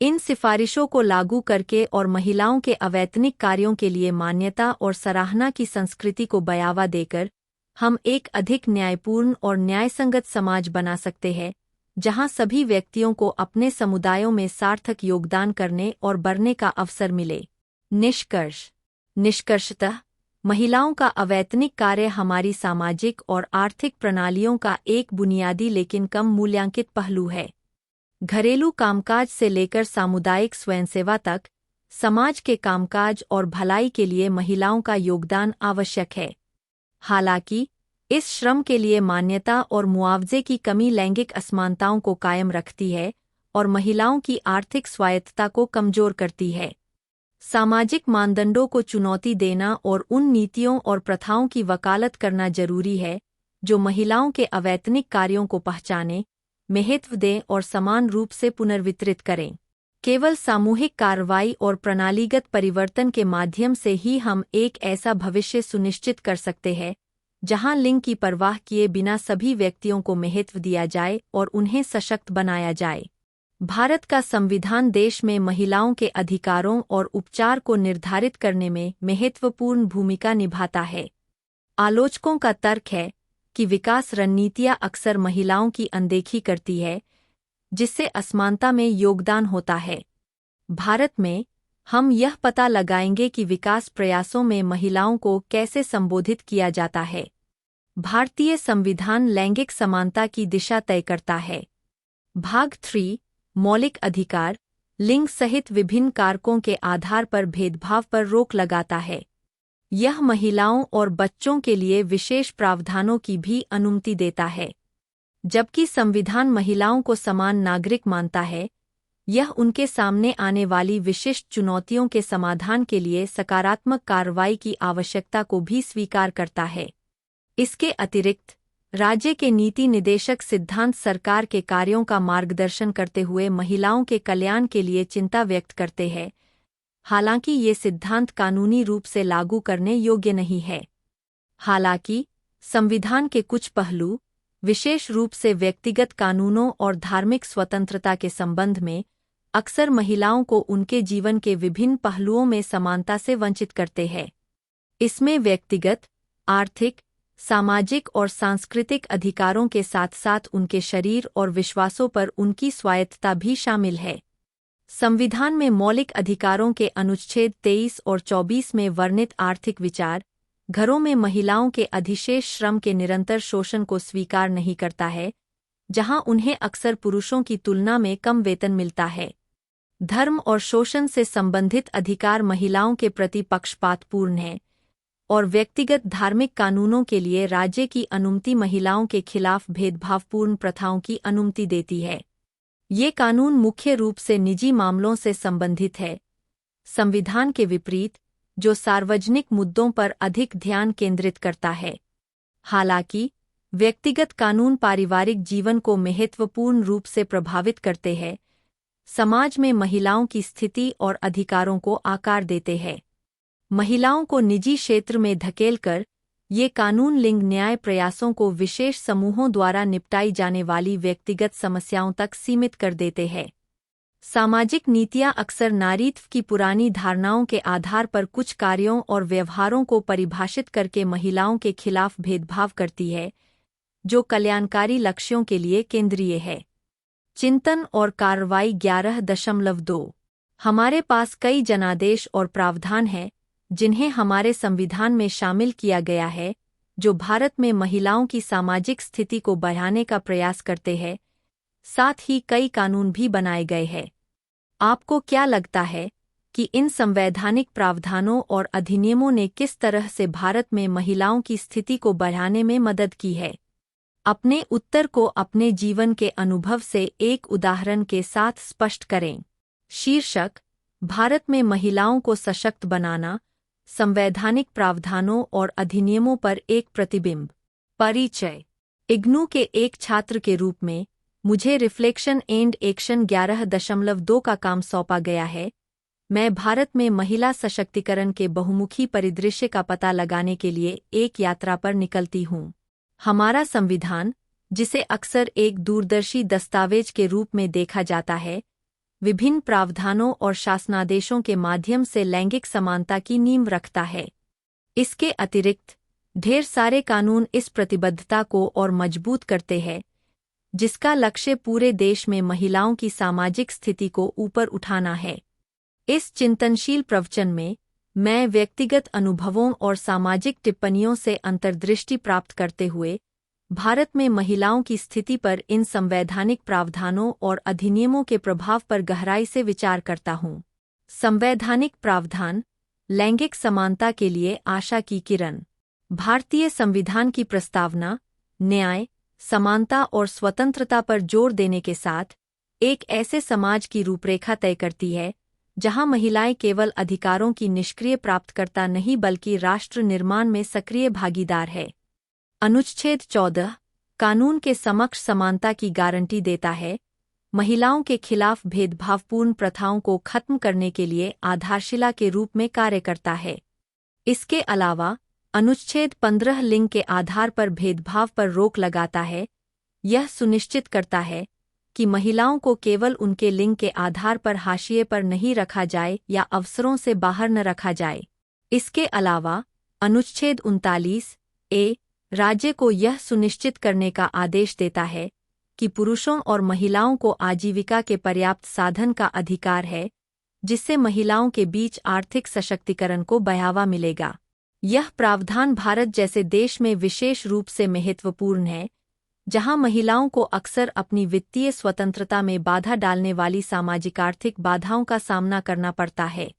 इन सिफारिशों को लागू करके और महिलाओं के अवैतनिक कार्यों के लिए मान्यता और सराहना की संस्कृति को बढ़ावा देकर हम एक अधिक न्यायपूर्ण और न्यायसंगत समाज बना सकते हैं, जहां सभी व्यक्तियों को अपने समुदायों में सार्थक योगदान करने और बढ़ने का अवसर मिले। निष्कर्ष। निष्कर्षतः महिलाओं का अवैतनिक कार्य हमारी सामाजिक और आर्थिक प्रणालियों का एक बुनियादी लेकिन कम मूल्यांकित पहलू है। घरेलू कामकाज से लेकर सामुदायिक स्वयंसेवा तक, समाज के कामकाज और भलाई के लिए महिलाओं का योगदान आवश्यक है। हालांकि, इस श्रम के लिए मान्यता और मुआवजे की कमी लैंगिक असमानताओं को कायम रखती है और महिलाओं की आर्थिक स्वायत्तता को कमजोर करती है। सामाजिक मानदंडों को चुनौती देना और उन नीतियों और प्रथाओं की वकालत करना जरूरी है जो महिलाओं के अवैतनिक कार्यों को पहचाने, महत्व दें और समान रूप से पुनर्वितरित करें। केवल सामूहिक कार्रवाई और प्रणालीगत परिवर्तन के माध्यम से ही हम एक ऐसा भविष्य सुनिश्चित कर सकते हैं जहां लिंग की परवाह किए बिना सभी व्यक्तियों को महत्व दिया जाए और उन्हें सशक्त बनाया जाए। भारत का संविधान देश में महिलाओं के अधिकारों और उपचार को निर्धारित करने में महत्वपूर्ण भूमिका निभाता है। आलोचकों का तर्क है कि विकास रणनीतियां अक्सर महिलाओं की अनदेखी करती है, जिससे असमानता में योगदान होता है। भारत में, हम यह पता लगाएंगे कि विकास प्रयासों में महिलाओं को कैसे संबोधित किया जाता है। भारतीय संविधान लैंगिक समानता की दिशा तय करता है। भाग 3 मौलिक अधिकार, लिंग सहित विभिन्न कारकों के आधार पर भेदभाव पर रोक लगाता है। यह महिलाओं और बच्चों के लिए विशेष प्रावधानों की भी अनुमति देता है। जबकि संविधान महिलाओं को समान नागरिक मानता है, यह उनके सामने आने वाली विशिष्ट चुनौतियों के समाधान के लिए सकारात्मक कार्रवाई की आवश्यकता को भी स्वीकार करता है। इसके अतिरिक्त, राज्य के नीति निदेशक सिद्धांत सरकार के कार्यों का मार्गदर्शन करते हुए महिलाओं के कल्याण के लिए चिंता व्यक्त करते हैं। हालांकि ये सिद्धांत कानूनी रूप से लागू करने योग्य नहीं है। हालांकि, संविधान के कुछ पहलू, विशेष रूप से व्यक्तिगत कानूनों और धार्मिक स्वतंत्रता के संबंध में, अक्सर महिलाओं को उनके जीवन के विभिन्न पहलुओं में समानता से वंचित करते हैं। इसमें व्यक्तिगत, आर्थिक, सामाजिक और सांस्कृतिक अधिकारों के साथ साथ उनके शरीर और विश्वासों पर उनकी स्वायत्तता भी शामिल है। संविधान में मौलिक अधिकारों के अनुच्छेद 23 और 24 में वर्णित आर्थिक विचार, घरों में महिलाओं के अधिशेष श्रम के निरंतर शोषण को स्वीकार नहीं करता है, जहां उन्हें अक्सर पुरुषों की तुलना में कम वेतन मिलता है। धर्म और शोषण से संबंधित अधिकार महिलाओं के प्रति पक्षपातपूर्ण है, और व्यक्तिगत धार्मिक कानूनों के लिए राज्य की अनुमति महिलाओं के खिलाफ भेदभावपूर्ण प्रथाओं की अनुमति देती है। ये कानून मुख्य रूप से निजी मामलों से संबंधित है, संविधान के विपरीत, जो सार्वजनिक मुद्दों पर अधिक ध्यान केंद्रित करता है। हालांकि, व्यक्तिगत कानून पारिवारिक जीवन को महत्वपूर्ण रूप से प्रभावित करते हैं, समाज में महिलाओं की स्थिति और अधिकारों को आकार देते हैं। महिलाओं को निजी क्षेत्र में धकेलकर, ये कानून लिंग न्याय प्रयासों को विशेष समूहों द्वारा निपटाई जाने वाली व्यक्तिगत समस्याओं तक सीमित कर देते हैं। सामाजिक नीतियां अक्सर नारीत्व की पुरानी धारणाओं के आधार पर कुछ कार्यों और व्यवहारों को परिभाषित करके महिलाओं के खिलाफ भेदभाव करती है, जो कल्याणकारी लक्ष्यों के लिए केंद्रीय है। चिंतन और कार्रवाई 11.2 हमारे पास कई जनादेश और प्रावधान हैं जिन्हें हमारे संविधान में शामिल किया गया है, जो भारत में महिलाओं की सामाजिक स्थिति को बढ़ाने का प्रयास करते हैं। साथ ही कई कानून भी बनाए गए हैं। आपको क्या लगता है कि इन संवैधानिक प्रावधानों और अधिनियमों ने किस तरह से भारत में महिलाओं की स्थिति को बढ़ाने में मदद की है? अपने उत्तर को अपने जीवन के अनुभव से एक उदाहरण के साथ स्पष्ट करें। शीर्षक: भारत में महिलाओं को सशक्त बनाना, संवैधानिक प्रावधानों और अधिनियमों पर एक प्रतिबिंब। परिचय: इग्नू के एक छात्र के रूप में मुझे रिफ्लेक्शन एंड एक्शन 11.2 का काम सौंपा गया है। मैं भारत में महिला सशक्तिकरण के बहुमुखी परिदृश्य का पता लगाने के लिए एक यात्रा पर निकलती हूँ। हमारा संविधान, जिसे अक्सर एक दूरदर्शी दस्तावेज के रूप में देखा जाता है, विभिन्न प्रावधानों और शासनादेशों के माध्यम से लैंगिक समानता की नींव रखता है। इसके अतिरिक्त, ढेर सारे कानून इस प्रतिबद्धता को और मजबूत करते हैं, जिसका लक्ष्य पूरे देश में महिलाओं की सामाजिक स्थिति को ऊपर उठाना है। इस चिंतनशील प्रवचन में मैं व्यक्तिगत अनुभवों और सामाजिक टिप्पणियों से अंतर्दृष्टि प्राप्त करते हुए भारत में महिलाओं की स्थिति पर इन संवैधानिक प्रावधानों और अधिनियमों के प्रभाव पर गहराई से विचार करता हूँ। संवैधानिक प्रावधान, लैंगिक समानता के लिए आशा की किरण। भारतीय संविधान की प्रस्तावना न्याय, समानता और स्वतंत्रता पर जोर देने के साथ एक ऐसे समाज की रूपरेखा तय करती है जहां महिलाएं केवल अधिकारों की निष्क्रिय प्राप्तकर्ता नहीं बल्कि राष्ट्र निर्माण में सक्रिय भागीदार है। अनुच्छेद 14 कानून के समक्ष समानता की गारंटी देता है, महिलाओं के खिलाफ भेदभावपूर्ण प्रथाओं को खत्म करने के लिए आधारशिला के रूप में कार्य करता है। इसके अलावा अनुच्छेद 15 लिंग के आधार पर भेदभाव पर रोक लगाता है। यह सुनिश्चित करता है कि महिलाओं को केवल उनके लिंग के आधार पर हाशिए पर नहीं रखा जाए या अवसरों से बाहर न रखा जाए। इसके अलावा अनुच्छेद 39 ए राज्य को यह सुनिश्चित करने का आदेश देता है कि पुरुषों और महिलाओं को आजीविका के पर्याप्त साधन का अधिकार है, जिससे महिलाओं के बीच आर्थिक सशक्तिकरण को बढ़ावा मिलेगा। यह प्रावधान भारत जैसे देश में विशेष रूप से महत्वपूर्ण है, जहां महिलाओं को अक्सर अपनी वित्तीय स्वतंत्रता में बाधा डालने वाली सामाजिक आर्थिक बाधाओं का सामना करना पड़ता है।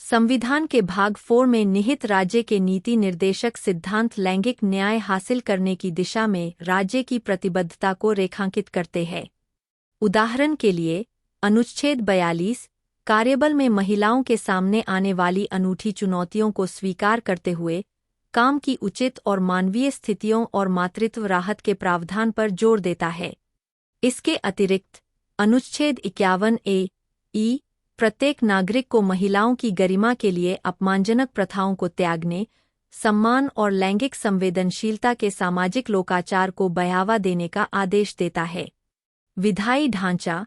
संविधान के भाग 4 में निहित राज्य के नीति निर्देशक सिद्धांत लैंगिक न्याय हासिल करने की दिशा में राज्य की प्रतिबद्धता को रेखांकित करते हैं। उदाहरण के लिए, अनुच्छेद 42 कार्यबल में महिलाओं के सामने आने वाली अनूठी चुनौतियों को स्वीकार करते हुए काम की उचित और मानवीय स्थितियों और मातृत्व राहत के प्रावधान पर जोर देता है। इसके अतिरिक्त अनुच्छेद 51 ई प्रत्येक नागरिक को महिलाओं की गरिमा के लिए अपमानजनक प्रथाओं को त्यागने, सम्मान और लैंगिक संवेदनशीलता के सामाजिक लोकाचार को बढ़ावा देने का आदेश देता है। विधायी ढांचा,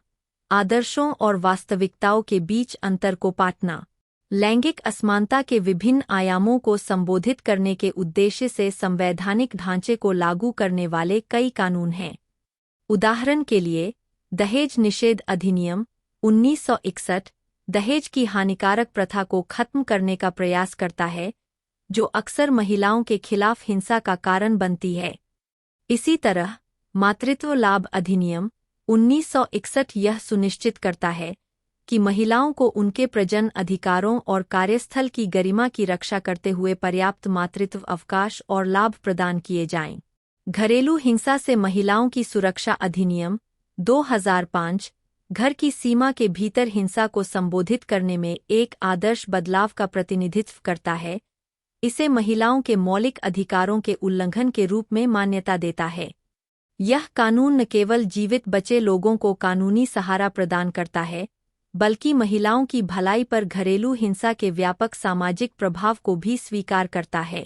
आदर्शों और वास्तविकताओं के बीच अंतर को पाटना। लैंगिक असमानता के विभिन्न आयामों को संबोधित करने के उद्देश्य से संवैधानिक ढांचे को लागू करने वाले कई कानून हैं। उदाहरण के लिए, दहेज निषेध अधिनियम 1961 दहेज की हानिकारक प्रथा को खत्म करने का प्रयास करता है, जो अक्सर महिलाओं के खिलाफ हिंसा का कारण बनती है। इसी तरह मातृत्व लाभ अधिनियम 1961 यह सुनिश्चित करता है कि महिलाओं को उनके प्रजनन अधिकारों और कार्यस्थल की गरिमा की रक्षा करते हुए पर्याप्त मातृत्व अवकाश और लाभ प्रदान किए जाएं। घरेलू हिंसा से महिलाओं की सुरक्षा अधिनियम 2005 घर की सीमा के भीतर हिंसा को संबोधित करने में एक आदर्श बदलाव का प्रतिनिधित्व करता है। इसे महिलाओं के मौलिक अधिकारों के उल्लंघन के रूप में मान्यता देता है। यह कानून न केवल जीवित बचे लोगों को कानूनी सहारा प्रदान करता है, बल्कि महिलाओं की भलाई पर घरेलू हिंसा के व्यापक सामाजिक प्रभाव को भी स्वीकार करता है।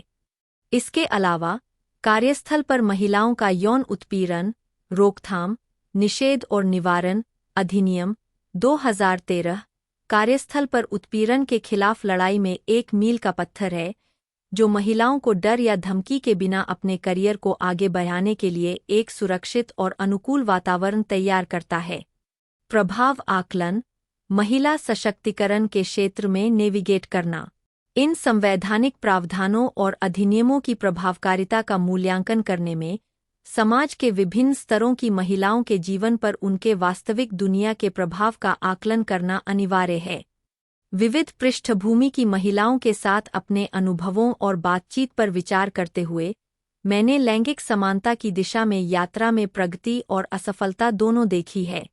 इसके अलावा कार्यस्थल पर महिलाओं का यौन उत्पीड़न, रोकथाम, निषेध और निवारण अधिनियम 2013 कार्यस्थल पर उत्पीड़न के खिलाफ लड़ाई में एक मील का पत्थर है, जो महिलाओं को डर या धमकी के बिना अपने करियर को आगे बढ़ाने के लिए एक सुरक्षित और अनुकूल वातावरण तैयार करता है। प्रभाव आकलन, महिला सशक्तिकरण के क्षेत्र में नेविगेट करना। इन संवैधानिक प्रावधानों और अधिनियमों की प्रभावकारिता का मूल्यांकन करने में समाज के विभिन्न स्तरों की महिलाओं के जीवन पर उनके वास्तविक दुनिया के प्रभाव का आकलन करना अनिवार्य है। विविध पृष्ठभूमि की महिलाओं के साथ अपने अनुभवों और बातचीत पर विचार करते हुए मैंने लैंगिक समानता की दिशा में यात्रा में प्रगति और असफलता दोनों देखी है।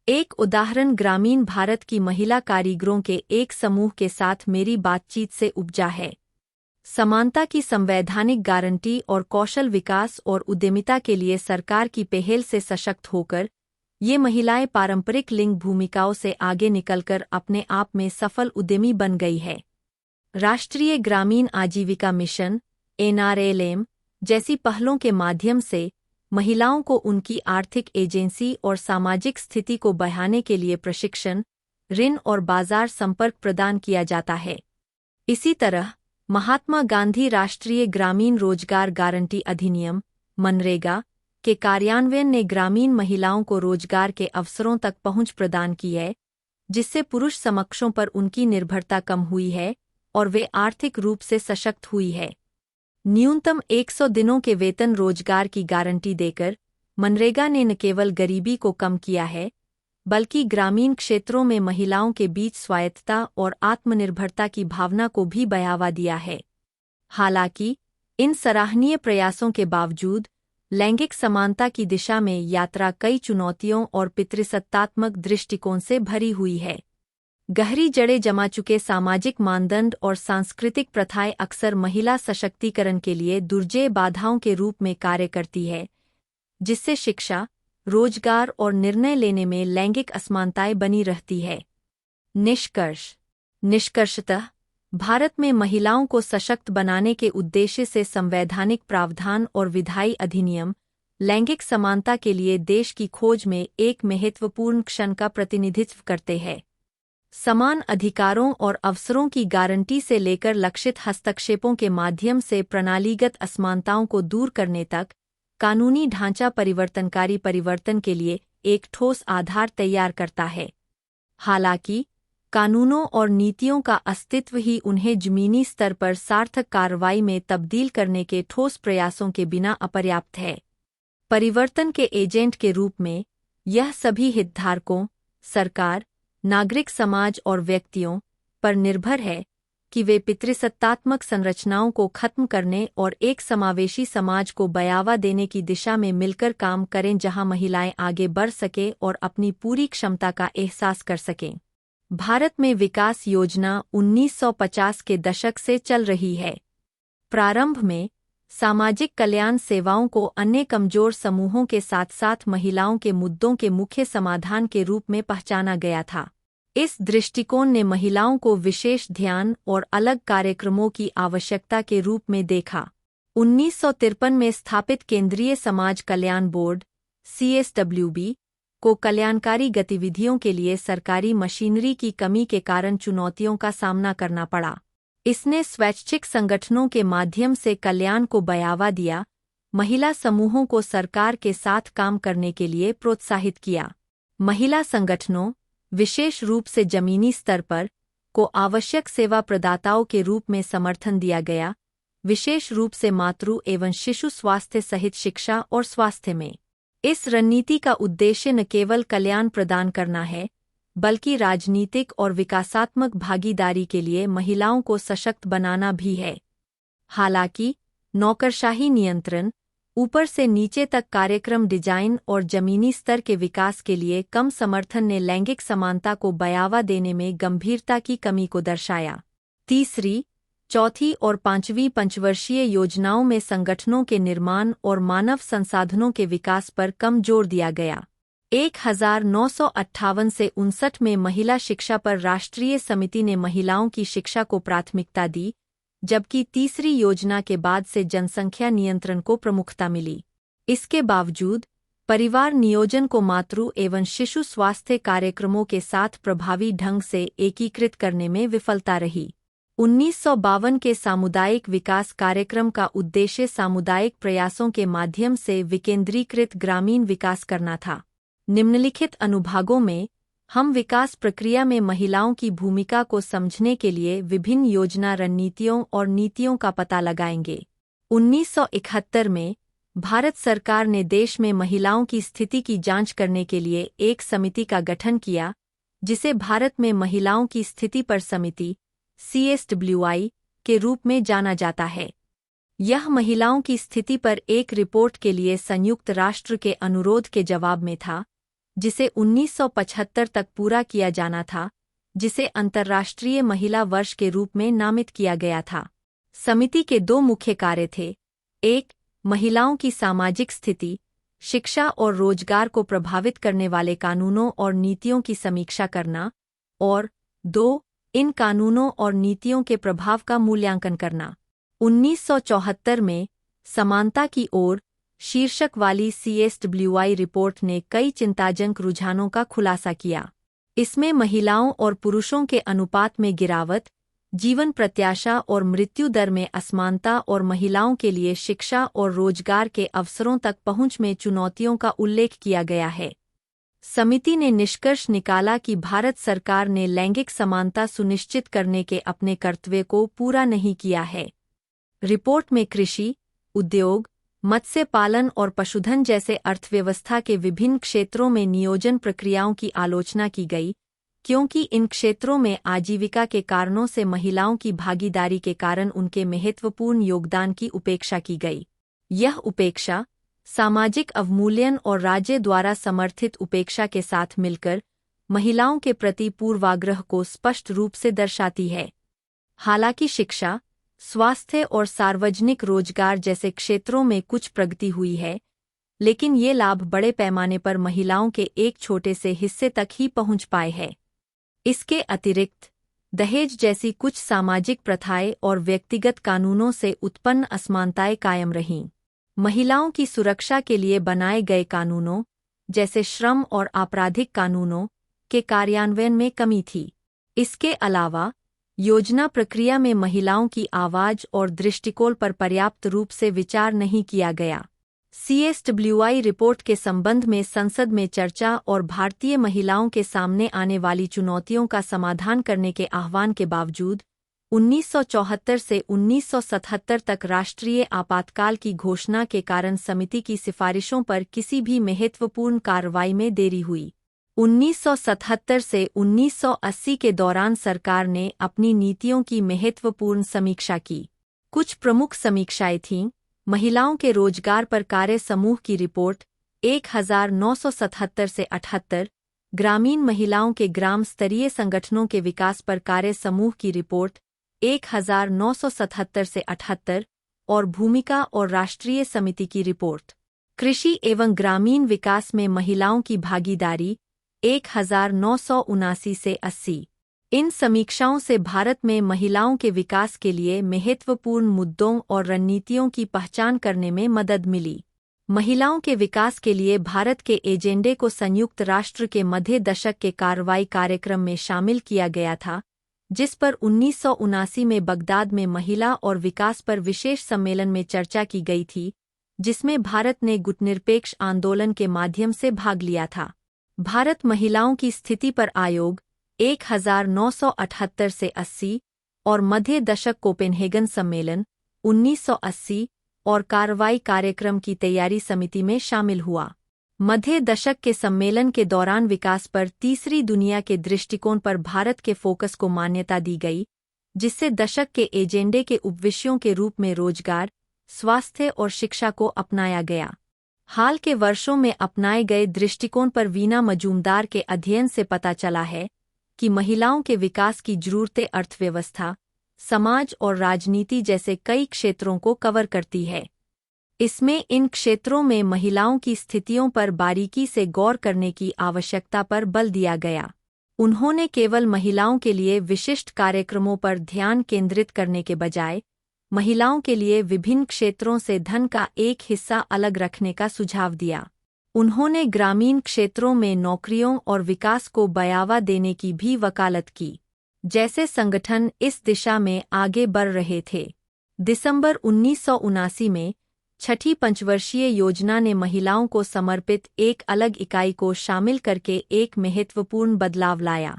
एक उदाहरण ग्रामीण भारत की महिला कारीगरों के एक समूह के साथ मेरी बातचीत से उपजा है। समानता की संवैधानिक गारंटी और कौशल विकास और उद्यमिता के लिए सरकार की पहल से सशक्त होकर ये महिलाएं पारंपरिक लिंग भूमिकाओं से आगे निकलकर अपने आप में सफल उद्यमी बन गई है। राष्ट्रीय ग्रामीण आजीविका मिशन (NRLM) जैसी पहलों के माध्यम से महिलाओं को उनकी आर्थिक एजेंसी और सामाजिक स्थिति को बढ़ाने के लिए प्रशिक्षण, ऋण और बाजार संपर्क प्रदान किया जाता है। इसी तरह महात्मा गांधी राष्ट्रीय ग्रामीण रोजगार गारंटी अधिनियम (मनरेगा) के कार्यान्वयन ने ग्रामीण महिलाओं को रोजगार के अवसरों तक पहुंच प्रदान की है, जिससे पुरुष समकक्षों पर उनकी निर्भरता कम हुई है और वे आर्थिक रूप से सशक्त हुई है। न्यूनतम 100 दिनों के वेतन रोजगार की गारंटी देकर मनरेगा ने न केवल गरीबी को कम किया है, बल्कि ग्रामीण क्षेत्रों में महिलाओं के बीच स्वायत्तता और आत्मनिर्भरता की भावना को भी बढ़ावा दिया है। हालांकि इन सराहनीय प्रयासों के बावजूद लैंगिक समानता की दिशा में यात्रा कई चुनौतियों और पितृसत्तात्मक दृष्टिकोण से भरी हुई है। गहरी जड़ें जमा चुके सामाजिक मानदंड और सांस्कृतिक प्रथाएं अक्सर महिला सशक्तिकरण के लिए दुर्जेय बाधाओं के रूप में कार्य करती है, जिससे शिक्षा, रोजगार और निर्णय लेने में लैंगिक असमानताएं बनी रहती है। निष्कर्षतः भारत में महिलाओं को सशक्त बनाने के उद्देश्य से संवैधानिक प्रावधान और विधायी अधिनियम लैंगिक समानता के लिए देश की खोज में एक महत्वपूर्ण क्षण का प्रतिनिधित्व करते हैं। समान अधिकारों और अवसरों की गारंटी से लेकर लक्षित हस्तक्षेपों के माध्यम से प्रणालीगत असमानताओं को दूर करने तक, कानूनी ढांचा परिवर्तनकारी परिवर्तन के लिए एक ठोस आधार तैयार करता है। हालांकि कानूनों और नीतियों का अस्तित्व ही उन्हें जमीनी स्तर पर सार्थक कार्रवाई में तब्दील करने के ठोस प्रयासों के बिना अपर्याप्त है। परिवर्तन के एजेंट के रूप में यह सभी हितधारकों, सरकार, नागरिक समाज और व्यक्तियों पर निर्भर है कि वे पितृसत्तात्मक संरचनाओं को खत्म करने और एक समावेशी समाज को बढ़ावा देने की दिशा में मिलकर काम करें, जहां महिलाएं आगे बढ़ सकें और अपनी पूरी क्षमता का एहसास कर सकें। भारत में विकास योजना 1950 के दशक से चल रही है। प्रारंभ में सामाजिक कल्याण सेवाओं को अन्य कमजोर समूहों के साथ साथ महिलाओं के मुद्दों के मुख्य समाधान के रूप में पहचाना गया था। इस दृष्टिकोण ने महिलाओं को विशेष ध्यान और अलग कार्यक्रमों की आवश्यकता के रूप में देखा। 1953 में स्थापित केंद्रीय समाज कल्याण बोर्ड (CSWB) को कल्याणकारी गतिविधियों के लिए सरकारी मशीनरी की कमी के कारण चुनौतियों का सामना करना पड़ा। इसने स्वैच्छिक संगठनों के माध्यम से कल्याण को बढ़ावा दिया, महिला समूहों को सरकार के साथ काम करने के लिए प्रोत्साहित किया। महिला संगठनों, विशेष रूप से जमीनी स्तर पर, को आवश्यक सेवा प्रदाताओं के रूप में समर्थन दिया गया, विशेष रूप से मातृ एवं शिशु स्वास्थ्य सहित शिक्षा और स्वास्थ्य में। इस रणनीति का उद्देश्य न केवल कल्याण प्रदान करना है, बल्कि राजनीतिक और विकासात्मक भागीदारी के लिए महिलाओं को सशक्त बनाना भी है। हालांकि नौकरशाही नियंत्रण, ऊपर से नीचे तक कार्यक्रम डिजाइन और जमीनी स्तर के विकास के लिए कम समर्थन ने लैंगिक समानता को बढ़ावा देने में गंभीरता की कमी को दर्शाया। तीसरी, चौथी और पांचवीं पंचवर्षीय योजनाओं में संगठनों के निर्माण और मानव संसाधनों के विकास पर कम जोर दिया गया। 1958 से 59 में महिला शिक्षा पर राष्ट्रीय समिति ने महिलाओं की शिक्षा को प्राथमिकता दी, जबकि तीसरी योजना के बाद से जनसंख्या नियंत्रण को प्रमुखता मिली। इसके बावजूद परिवार नियोजन को मातृ एवं शिशु स्वास्थ्य कार्यक्रमों के साथ प्रभावी ढंग से एकीकृत करने में विफलता रही। 1952 के सामुदायिक विकास कार्यक्रम का उद्देश्य सामुदायिक प्रयासों के माध्यम से विकेंद्रीकृत ग्रामीण विकास करना था। निम्नलिखित अनुभागों में हम विकास प्रक्रिया में महिलाओं की भूमिका को समझने के लिए विभिन्न योजना रणनीतियों और नीतियों का पता लगाएंगे। 1971 में भारत सरकार ने देश में महिलाओं की स्थिति की जांच करने के लिए एक समिति का गठन किया, जिसे भारत में महिलाओं की स्थिति पर समिति (CSWI) के रूप में जाना जाता है। यह महिलाओं की स्थिति पर एक रिपोर्ट के लिए संयुक्त राष्ट्र के अनुरोध के जवाब में था, जिसे 1975 तक पूरा किया जाना था, जिसे अंतर्राष्ट्रीय महिला वर्ष के रूप में नामित किया गया था। समिति के दो मुख्य कार्य थे: 1. महिलाओं की सामाजिक स्थिति, शिक्षा और रोजगार को प्रभावित करने वाले कानूनों और नीतियों की समीक्षा करना, और 2. इन कानूनों और नीतियों के प्रभाव का मूल्यांकन करना। 1974 में समानता की ओर शीर्षक वाली CSWI रिपोर्ट ने कई चिंताजनक रुझानों का खुलासा किया। इसमें महिलाओं और पुरुषों के अनुपात में गिरावट, जीवन प्रत्याशा और मृत्यु दर में असमानता और महिलाओं के लिए शिक्षा और रोजगार के अवसरों तक पहुंच में चुनौतियों का उल्लेख किया गया है। समिति ने निष्कर्ष निकाला कि भारत सरकार ने लैंगिक समानता सुनिश्चित करने के अपने कर्तव्य को पूरा नहीं किया है। रिपोर्ट में कृषि, उद्योग, मत्स्य पालन और पशुधन जैसे अर्थव्यवस्था के विभिन्न क्षेत्रों में नियोजन प्रक्रियाओं की आलोचना की गई, क्योंकि इन क्षेत्रों में आजीविका के कारणों से महिलाओं की भागीदारी के कारण उनके महत्वपूर्ण योगदान की उपेक्षा की गई। यह उपेक्षा सामाजिक अवमूल्यन और राज्य द्वारा समर्थित उपेक्षा के साथ मिलकर महिलाओं के प्रति पूर्वाग्रह को स्पष्ट रूप से दर्शाती है। हालांकि शिक्षा, स्वास्थ्य और सार्वजनिक रोजगार जैसे क्षेत्रों में कुछ प्रगति हुई है, लेकिन ये लाभ बड़े पैमाने पर महिलाओं के एक छोटे से हिस्से तक ही पहुंच पाए हैं। इसके अतिरिक्त दहेज जैसी कुछ सामाजिक प्रथाएं और व्यक्तिगत कानूनों से उत्पन्न असमानताएं कायम रहीं। महिलाओं की सुरक्षा के लिए बनाए गए कानूनों, जैसे श्रम और आपराधिक कानूनों, के कार्यान्वयन में कमी थी। इसके अलावा योजना प्रक्रिया में महिलाओं की आवाज और दृष्टिकोण पर पर्याप्त रूप से विचार नहीं किया गया। CSWI रिपोर्ट के संबंध में संसद में चर्चा और भारतीय महिलाओं के सामने आने वाली चुनौतियों का समाधान करने के आह्वान के बावजूद 1974 से 1977 तक राष्ट्रीय आपातकाल की घोषणा के कारण समिति की सिफारिशों पर किसी भी महत्वपूर्ण कार्रवाई में देरी हुई। 1977 से 1980 के दौरान सरकार ने अपनी नीतियों की महत्वपूर्ण समीक्षा की। कुछ प्रमुख समीक्षाएं थीं: महिलाओं के रोजगार पर कार्य समूह की रिपोर्ट 1977 से 78, ग्रामीण महिलाओं के ग्राम स्तरीय संगठनों के विकास पर कार्य समूह की रिपोर्ट 1977 से 78 और भूमिका और राष्ट्रीय समिति की रिपोर्ट कृषि एवं ग्रामीण विकास में महिलाओं की भागीदारी 1979 से 80। इन समीक्षाओं से भारत में महिलाओं के विकास के लिए महत्वपूर्ण मुद्दों और रणनीतियों की पहचान करने में मदद मिली। महिलाओं के विकास के लिए भारत के एजेंडे को संयुक्त राष्ट्र के मध्य दशक के कार्रवाई कार्यक्रम में शामिल किया गया था, जिस पर 1979 में बगदाद में महिला और विकास पर विशेष सम्मेलन में चर्चा की गई थी, जिसमें भारत ने गुटनिरपेक्ष आंदोलन के माध्यम से भाग लिया था। भारत महिलाओं की स्थिति पर आयोग 1978 से 80 और मध्य दशक कोपेनहेगन सम्मेलन 1980 और कार्रवाई कार्यक्रम की तैयारी समिति में शामिल हुआ। मध्य दशक के सम्मेलन के दौरान विकास पर तीसरी दुनिया के दृष्टिकोण पर भारत के फोकस को मान्यता दी गई, जिससे दशक के एजेंडे के उपविषयों के रूप में रोजगार, स्वास्थ्य और शिक्षा को अपनाया गया। हाल के वर्षों में अपनाए गए दृष्टिकोण पर वीना मजूमदार के अध्ययन से पता चला है कि महिलाओं के विकास की जरूरतें अर्थव्यवस्था, समाज और राजनीति जैसे कई क्षेत्रों को कवर करती है। इसमें इन क्षेत्रों में महिलाओं की स्थितियों पर बारीकी से गौर करने की आवश्यकता पर बल दिया गया। उन्होंने केवल महिलाओं के लिए विशिष्ट कार्यक्रमों पर ध्यान केंद्रित करने के बजाय महिलाओं के लिए विभिन्न क्षेत्रों से धन का एक हिस्सा अलग रखने का सुझाव दिया। उन्होंने ग्रामीण क्षेत्रों में नौकरियों और विकास को बढ़ावा देने की भी वकालत की, जैसे संगठन इस दिशा में आगे बढ़ रहे थे। दिसंबर 1979 में छठी पंचवर्षीय योजना ने महिलाओं को समर्पित एक अलग इकाई को शामिल करके एक महत्वपूर्ण बदलाव लाया।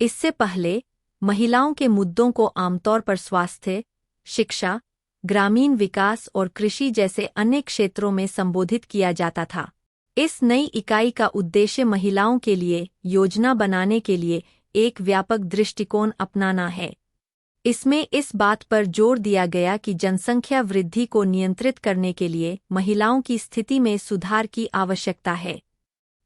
इससे पहले महिलाओं के मुद्दों को आमतौर पर स्वास्थ्य, शिक्षा, ग्रामीण विकास और कृषि जैसे अन्य क्षेत्रों में संबोधित किया जाता था। इस नई इकाई का उद्देश्य महिलाओं के लिए योजना बनाने के लिए एक व्यापक दृष्टिकोण अपनाना है। इसमें इस बात पर जोर दिया गया कि जनसंख्या वृद्धि को नियंत्रित करने के लिए महिलाओं की स्थिति में सुधार की आवश्यकता है।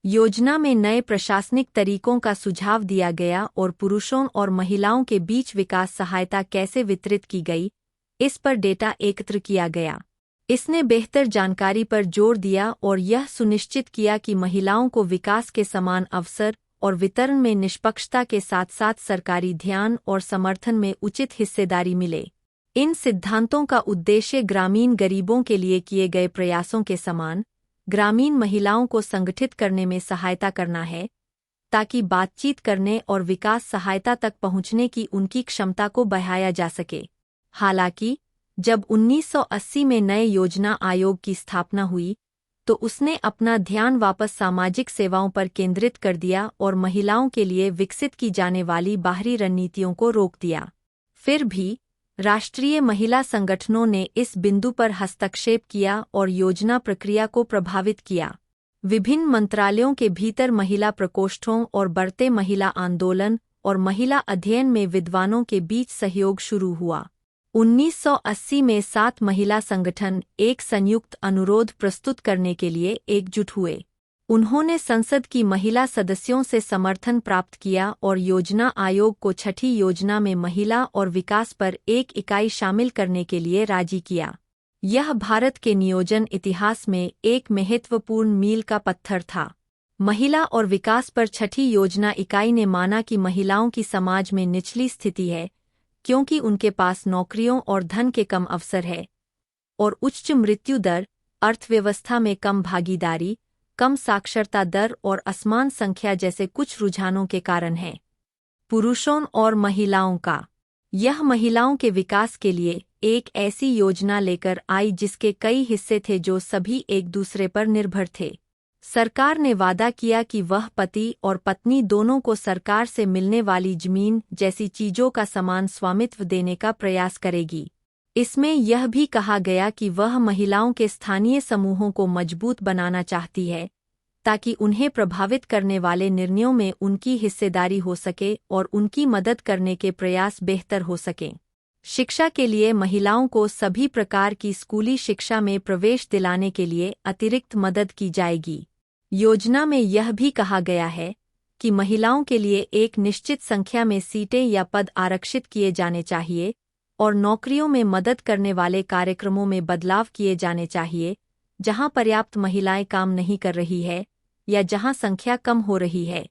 योजना में नए प्रशासनिक तरीकों का सुझाव दिया गया और पुरुषों और महिलाओं के बीच विकास सहायता कैसे वितरित की गई, इस पर डेटा एकत्र किया गया। इसने बेहतर जानकारी पर जोर दिया और यह सुनिश्चित किया कि महिलाओं को विकास के समान अवसर और वितरण में निष्पक्षता के साथ साथ सरकारी ध्यान और समर्थन में उचित हिस्सेदारी मिले। इन सिद्धांतों का उद्देश्य ग्रामीण गरीबों के लिए किए गए प्रयासों के समान ग्रामीण महिलाओं को संगठित करने में सहायता करना है, ताकि बातचीत करने और विकास सहायता तक पहुंचने की उनकी क्षमता को बढ़ाया जा सके। हालांकि जब 1980 में नए योजना आयोग की स्थापना हुई, तो उसने अपना ध्यान वापस सामाजिक सेवाओं पर केंद्रित कर दिया और महिलाओं के लिए विकसित की जाने वाली बाहरी रणनीतियों को रोक दिया। फिर भी राष्ट्रीय महिला संगठनों ने इस बिंदु पर हस्तक्षेप किया और योजना प्रक्रिया को प्रभावित किया। विभिन्न मंत्रालयों के भीतर महिला प्रकोष्ठों और बढ़ते महिला आंदोलन और महिला अध्ययन में विद्वानों के बीच सहयोग शुरू हुआ। 1980 में 7 महिला संगठन एक संयुक्त अनुरोध प्रस्तुत करने के लिए एकजुट हुए। उन्होंने संसद की महिला सदस्यों से समर्थन प्राप्त किया और योजना आयोग को छठी योजना में महिला और विकास पर एक इकाई शामिल करने के लिए राजी किया। यह भारत के नियोजन इतिहास में एक महत्वपूर्ण मील का पत्थर था। महिला और विकास पर छठी योजना इकाई ने माना कि महिलाओं की समाज में निचली स्थिति है क्योंकि उनके पास नौकरियों और धन के कम अवसर है और उच्च मृत्यु दर, अर्थव्यवस्था में कम भागीदारी, कम साक्षरता दर और असमान संख्या जैसे कुछ रुझानों के कारण है। पुरुषों और महिलाओं का यह महिलाओं के विकास के लिए एक ऐसी योजना लेकर आई जिसके कई हिस्से थे जो सभी एक दूसरे पर निर्भर थे। सरकार ने वादा किया कि वह पति और पत्नी दोनों को सरकार से मिलने वाली जमीन जैसी चीजों का समान स्वामित्व देने का प्रयास करेगी। इसमें यह भी कहा गया कि वह महिलाओं के स्थानीय समूहों को मजबूत बनाना चाहती है ताकि उन्हें प्रभावित करने वाले निर्णयों में उनकी हिस्सेदारी हो सके और उनकी मदद करने के प्रयास बेहतर हो सकें। शिक्षा के लिए महिलाओं को सभी प्रकार की स्कूली शिक्षा में प्रवेश दिलाने के लिए अतिरिक्त मदद की जाएगी। योजना में यह भी कहा गया है कि महिलाओं के लिए एक निश्चित संख्या में सीटें या पद आरक्षित किए जाने चाहिए और नौकरियों में मदद करने वाले कार्यक्रमों में बदलाव किए जाने चाहिए जहां पर्याप्त महिलाएं काम नहीं कर रही है या जहां संख्या कम हो रही है।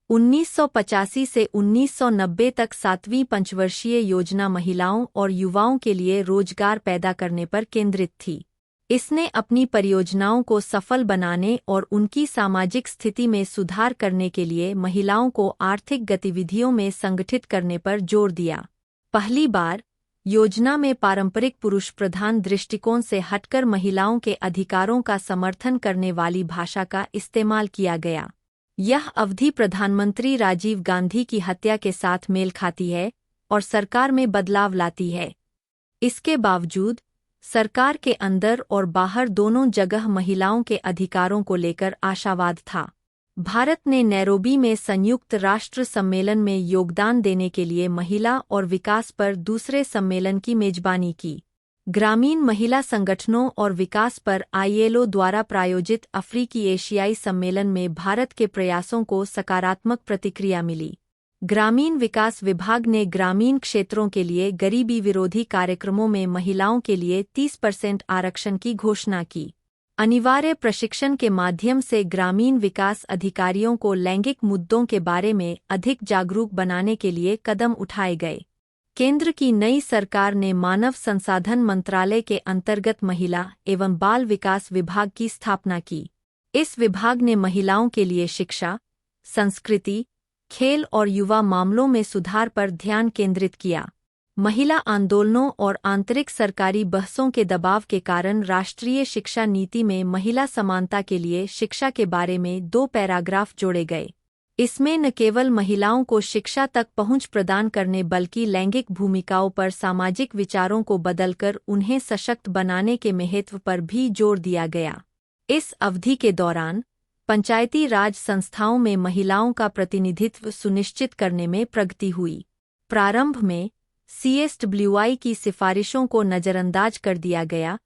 1985 से 1990 तक 7वीं पंचवर्षीय योजना महिलाओं और युवाओं के लिए रोजगार पैदा करने पर केंद्रित थी। इसने अपनी परियोजनाओं को सफल बनाने और उनकी सामाजिक स्थिति में सुधार करने के लिए महिलाओं को आर्थिक गतिविधियों में संगठित करने पर जोर दिया। पहली बार योजना में पारंपरिक पुरुष प्रधान दृष्टिकोण से हटकर महिलाओं के अधिकारों का समर्थन करने वाली भाषा का इस्तेमाल किया गया। यह अवधि प्रधानमंत्री राजीव गांधी की हत्या के साथ मेल खाती है और सरकार में बदलाव लाती है। इसके बावजूद सरकार के अंदर और बाहर दोनों जगह महिलाओं के अधिकारों को लेकर आशावाद था। भारत ने नैरोबी में संयुक्त राष्ट्र सम्मेलन में योगदान देने के लिए महिला और विकास पर दूसरे सम्मेलन की मेजबानी की। ग्रामीण महिला संगठनों और विकास पर ILO द्वारा प्रायोजित अफ्रीकी एशियाई सम्मेलन में भारत के प्रयासों को सकारात्मक प्रतिक्रिया मिली। ग्रामीण विकास विभाग ने ग्रामीण क्षेत्रों के लिए गरीबी विरोधी कार्यक्रमों में महिलाओं के लिए 30% आरक्षण की घोषणा की। अनिवार्य प्रशिक्षण के माध्यम से ग्रामीण विकास अधिकारियों को लैंगिक मुद्दों के बारे में अधिक जागरूक बनाने के लिए कदम उठाए गए। केंद्र की नई सरकार ने मानव संसाधन मंत्रालय के अंतर्गत महिला एवं बाल विकास विभाग की स्थापना की। इस विभाग ने महिलाओं के लिए शिक्षा, संस्कृति, खेल और युवा मामलों में सुधार पर ध्यान केंद्रित किया। महिला आंदोलनों और आंतरिक सरकारी बहसों के दबाव के कारण राष्ट्रीय शिक्षा नीति में महिला समानता के लिए शिक्षा के बारे में 2 पैराग्राफ जोड़े गए। इसमें न केवल महिलाओं को शिक्षा तक पहुंच प्रदान करने बल्कि लैंगिक भूमिकाओं पर सामाजिक विचारों को बदलकर उन्हें सशक्त बनाने के महत्व पर भी जोर दिया गया। इस अवधि के दौरान पंचायती राज संस्थाओं में महिलाओं का प्रतिनिधित्व सुनिश्चित करने में प्रगति हुई। प्रारंभ में CSWI की सिफारिशों को नज़रअंदाज कर दिया गया,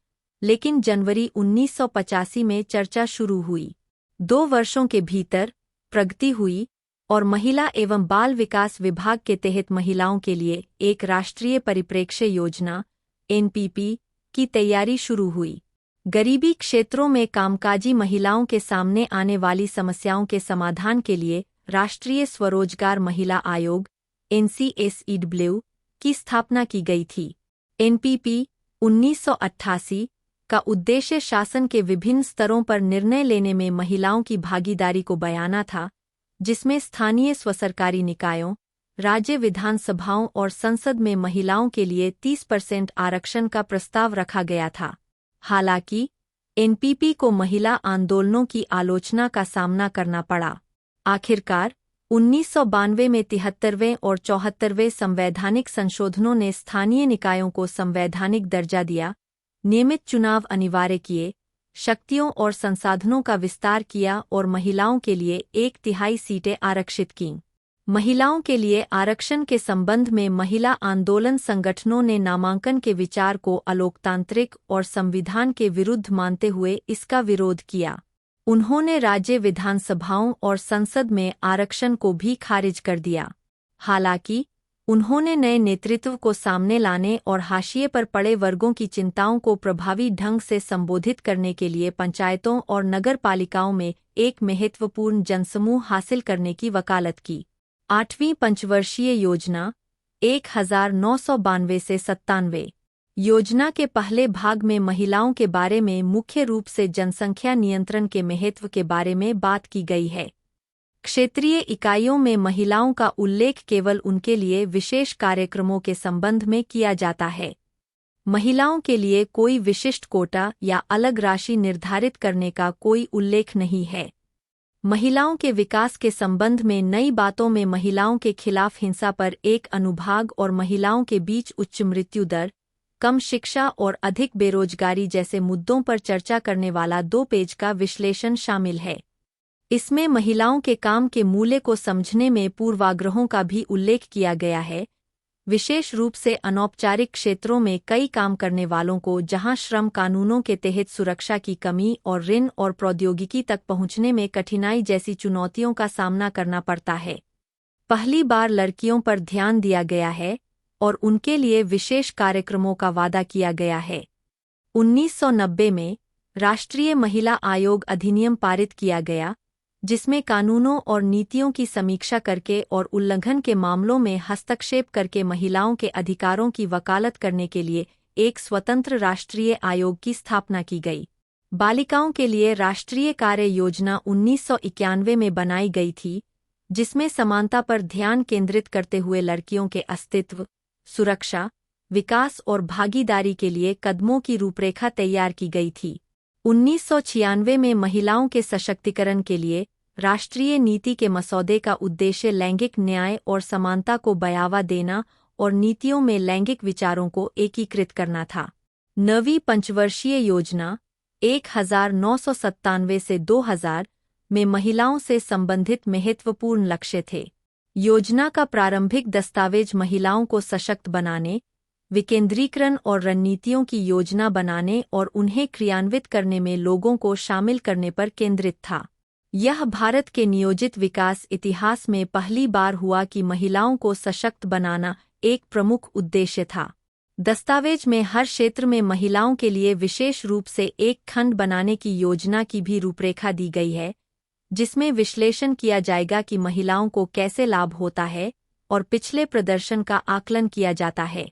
लेकिन जनवरी 1985 में चर्चा शुरू हुई। 2 वर्षों के भीतर प्रगति हुई और महिला एवं बाल विकास विभाग के तहत महिलाओं के लिए एक राष्ट्रीय परिप्रेक्ष्य योजना NPP की तैयारी शुरू हुई। गरीबी क्षेत्रों में कामकाजी महिलाओं के सामने आने वाली समस्याओं के समाधान के लिए राष्ट्रीय स्वरोजगार महिला आयोग NCSEW की स्थापना की गई थी। NPP 1988 का उद्देश्य शासन के विभिन्न स्तरों पर निर्णय लेने में महिलाओं की भागीदारी को बयाना था, जिसमें स्थानीय स्वसरकारी निकायों, राज्य विधानसभाओं और संसद में महिलाओं के लिए 30% आरक्षण का प्रस्ताव रखा गया था। हालांकि एनपीपी को महिला आंदोलनों की आलोचना का सामना करना पड़ा। आखिरकार 1992 में 73वें और 74वें संवैधानिक संशोधनों ने स्थानीय निकायों को संवैधानिक दर्जा दिया, नियमित चुनाव अनिवार्य किए, शक्तियों और संसाधनों का विस्तार किया और महिलाओं के लिए 1/3 सीटें आरक्षित कीं। महिलाओं के लिए आरक्षण के संबंध में महिला आंदोलन संगठनों ने नामांकन के विचार को अलोकतांत्रिक और संविधान के विरुद्ध मानते हुए इसका विरोध किया। उन्होंने राज्य विधानसभाओं और संसद में आरक्षण को भी खारिज कर दिया। हालांकि उन्होंने नए नेतृत्व को सामने लाने और हाशिए पर पड़े वर्गों की चिंताओं को प्रभावी ढंग से संबोधित करने के लिए पंचायतों और नगर पालिकाओं में एक महत्वपूर्ण जनसमूह हासिल करने की वकालत की। 8वीं पंचवर्षीय योजना 1992 से 97 योजना के पहले भाग में महिलाओं के बारे में मुख्य रूप से जनसंख्या नियंत्रण के महत्व के बारे में बात की गई है। क्षेत्रीय इकाइयों में महिलाओं का उल्लेख केवल उनके लिए विशेष कार्यक्रमों के संबंध में किया जाता है। महिलाओं के लिए कोई विशिष्ट कोटा या अलग राशि निर्धारित करने का कोई उल्लेख नहीं है। महिलाओं के विकास के संबंध में नई बातों में महिलाओं के खिलाफ हिंसा पर एक अनुभाग और महिलाओं के बीच उच्च मृत्यु दर, कम शिक्षा और अधिक बेरोजगारी जैसे मुद्दों पर चर्चा करने वाला 2 पेज का विश्लेषण शामिल है। इसमें महिलाओं के काम के मूल्य को समझने में पूर्वाग्रहों का भी उल्लेख किया गया है, विशेष रूप से अनौपचारिक क्षेत्रों में कई काम करने वालों को, जहां श्रम कानूनों के तहत सुरक्षा की कमी और ऋण और प्रौद्योगिकी तक पहुंचने में कठिनाई जैसी चुनौतियों का सामना करना पड़ता है। पहली बार लड़कियों पर ध्यान दिया गया है और उनके लिए विशेष कार्यक्रमों का वादा किया गया है। 1990 में राष्ट्रीय महिला आयोग अधिनियम पारित किया गया, जिसमें कानूनों और नीतियों की समीक्षा करके और उल्लंघन के मामलों में हस्तक्षेप करके महिलाओं के अधिकारों की वकालत करने के लिए एक स्वतंत्र राष्ट्रीय आयोग की स्थापना की गई। बालिकाओं के लिए राष्ट्रीय कार्य योजना 1991 में बनाई गई थी, जिसमें समानता पर ध्यान केंद्रित करते हुए लड़कियों के अस्तित्व, सुरक्षा, विकास और भागीदारी के लिए कदमों की रूपरेखा तैयार की गई थी। 1996 में महिलाओं के सशक्तिकरण के लिए राष्ट्रीय नीति के मसौदे का उद्देश्य लैंगिक न्याय और समानता को बढ़ावा देना और नीतियों में लैंगिक विचारों को एकीकृत करना था। 9वीं पंचवर्षीय योजना 1997 से 2000 में महिलाओं से संबंधित महत्वपूर्ण लक्ष्य थे। योजना का प्रारंभिक दस्तावेज महिलाओं को सशक्त बनाने, विकेंद्रीकरण और रणनीतियों की योजना बनाने और उन्हें क्रियान्वित करने में लोगों को शामिल करने पर केंद्रित था। यह भारत के नियोजित विकास इतिहास में पहली बार हुआ कि महिलाओं को सशक्त बनाना एक प्रमुख उद्देश्य था। दस्तावेज में हर क्षेत्र में महिलाओं के लिए विशेष रूप से एक खंड बनाने की योजना की भी रूपरेखा दी गई है, जिसमें विश्लेषण किया जाएगा कि महिलाओं को कैसे लाभ होता है और पिछले प्रदर्शन का आकलन किया जाता है।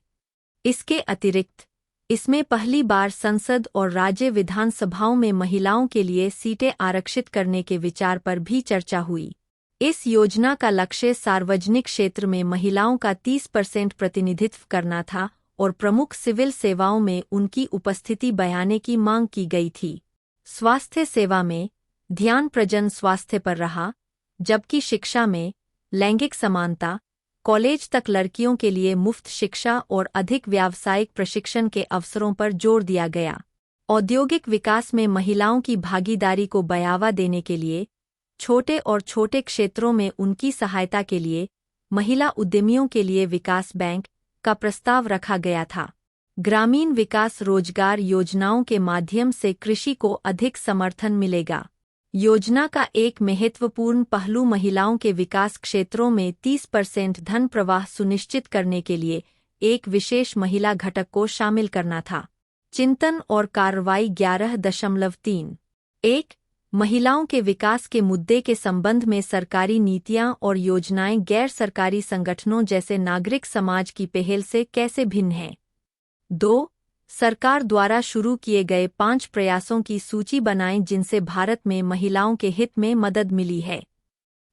इसके अतिरिक्त इसमें पहली बार संसद और राज्य विधानसभाओं में महिलाओं के लिए सीटें आरक्षित करने के विचार पर भी चर्चा हुई। इस योजना का लक्ष्य सार्वजनिक क्षेत्र में महिलाओं का 30% प्रतिनिधित्व करना था और प्रमुख सिविल सेवाओं में उनकी उपस्थिति बढ़ाने की मांग की गई थी। स्वास्थ्य सेवा में ध्यान प्रजन स्वास्थ्य पर रहा, जबकि शिक्षा में लैंगिक समानता, कॉलेज तक लड़कियों के लिए मुफ्त शिक्षा और अधिक व्यावसायिक प्रशिक्षण के अवसरों पर जोर दिया गया। औद्योगिक विकास में महिलाओं की भागीदारी को बढ़ावा देने के लिए छोटे और छोटे क्षेत्रों में उनकी सहायता के लिए महिला उद्यमियों के लिए विकास बैंक का प्रस्ताव रखा गया था। ग्रामीण विकास रोजगार योजनाओं के माध्यम से कृषि को अधिक समर्थन मिलेगा। योजना का एक महत्वपूर्ण पहलू महिलाओं के विकास क्षेत्रों में 30% धन प्रवाह सुनिश्चित करने के लिए एक विशेष महिला घटक को शामिल करना था। चिंतन और कार्रवाई 11.3 महिलाओं के विकास के मुद्दे के संबंध में सरकारी नीतियां और योजनाएं गैर सरकारी संगठनों जैसे नागरिक समाज की पहल से कैसे भिन्न हैं। 2. सरकार द्वारा शुरू किए गए 5 प्रयासों की सूची बनाएं जिनसे भारत में महिलाओं के हित में मदद मिली है।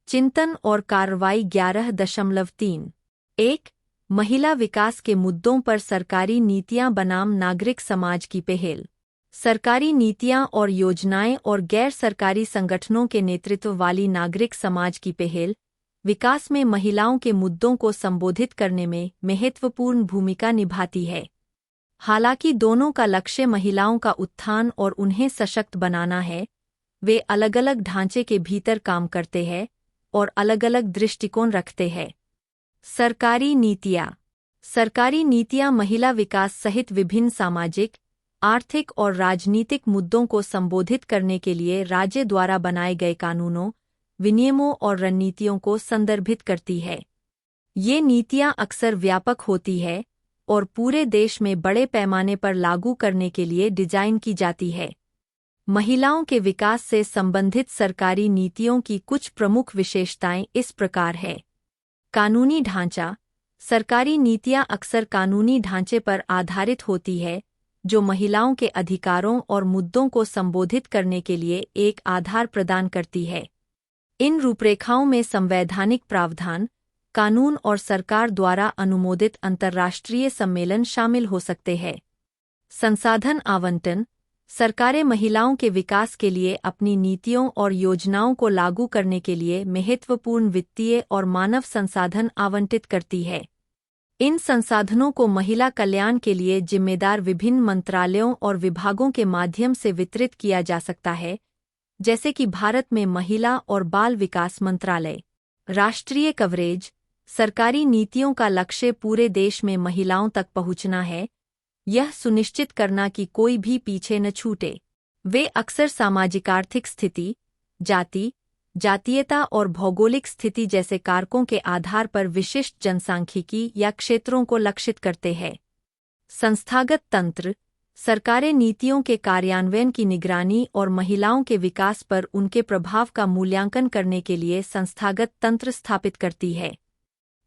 चिंतन और कार्रवाई 11.3 1. महिला विकास के मुद्दों पर सरकारी नीतियां बनाम नागरिक समाज की पहल। सरकारी नीतियां और योजनाएं और गैर सरकारी संगठनों के नेतृत्व वाली नागरिक समाज की पहल विकास में महिलाओं के मुद्दों को संबोधित करने में महत्वपूर्ण भूमिका निभाती है। हालांकि दोनों का लक्ष्य महिलाओं का उत्थान और उन्हें सशक्त बनाना है, वे अलग-अलग ढांचे के भीतर काम करते हैं और अलग-अलग दृष्टिकोण रखते हैं। सरकारी नीतियां महिला विकास सहित विभिन्न सामाजिक, आर्थिक और राजनीतिक मुद्दों को संबोधित करने के लिए राज्य द्वारा बनाए गए कानूनों, विनियमों और रणनीतियों को संदर्भित करती है। ये नीतियां अक्सर व्यापक होती है और पूरे देश में बड़े पैमाने पर लागू करने के लिए डिजाइन की जाती है। महिलाओं के विकास से संबंधित सरकारी नीतियों की कुछ प्रमुख विशेषताएं इस प्रकार है। कानूनी ढांचा। सरकारी नीतियां अक्सर कानूनी ढांचे पर आधारित होती है, जो महिलाओं के अधिकारों और मुद्दों को संबोधित करने के लिए एक आधार प्रदान करती है। इन रूपरेखाओं में संवैधानिक प्रावधान, कानून और सरकार द्वारा अनुमोदित अंतर्राष्ट्रीय सम्मेलन शामिल हो सकते हैं। संसाधन आवंटन। सरकारें महिलाओं के विकास के लिए अपनी नीतियों और योजनाओं को लागू करने के लिए महत्वपूर्ण वित्तीय और मानव संसाधन आवंटित करती है। इन संसाधनों को महिला कल्याण के लिए जिम्मेदार विभिन्न मंत्रालयों और विभागों के माध्यम से वितरित किया जा सकता है, जैसे कि भारत में महिला और बाल विकास मंत्रालय। राष्ट्रीय कवरेज। सरकारी नीतियों का लक्ष्य पूरे देश में महिलाओं तक पहुंचना है, यह सुनिश्चित करना कि कोई भी पीछे न छूटे। वे अक्सर सामाजिक आर्थिक स्थिति, जाति, जातीयता और भौगोलिक स्थिति जैसे कारकों के आधार पर विशिष्ट जनसांख्यिकी या क्षेत्रों को लक्षित करते हैं। संस्थागत तंत्र। सरकारें नीतियों के कार्यान्वयन की निगरानी और महिलाओं के विकास पर उनके प्रभाव का मूल्यांकन करने के लिए संस्थागत तंत्र स्थापित करती है।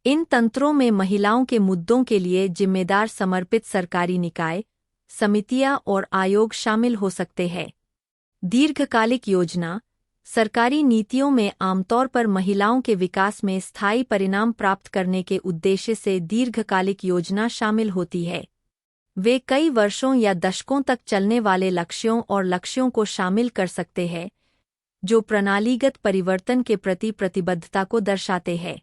इन तंत्रों में महिलाओं के मुद्दों के लिए जिम्मेदार समर्पित सरकारी निकाय, समितियां और आयोग शामिल हो सकते हैं। दीर्घकालिक योजना। सरकारी नीतियों में आमतौर पर महिलाओं के विकास में स्थायी परिणाम प्राप्त करने के उद्देश्य से दीर्घकालिक योजना शामिल होती है। वे कई वर्षों या दशकों तक चलने वाले लक्ष्यों और लक्ष्यों को शामिल कर सकते हैं, जो प्रणालीगत परिवर्तन के प्रति प्रतिबद्धता को दर्शाते हैं।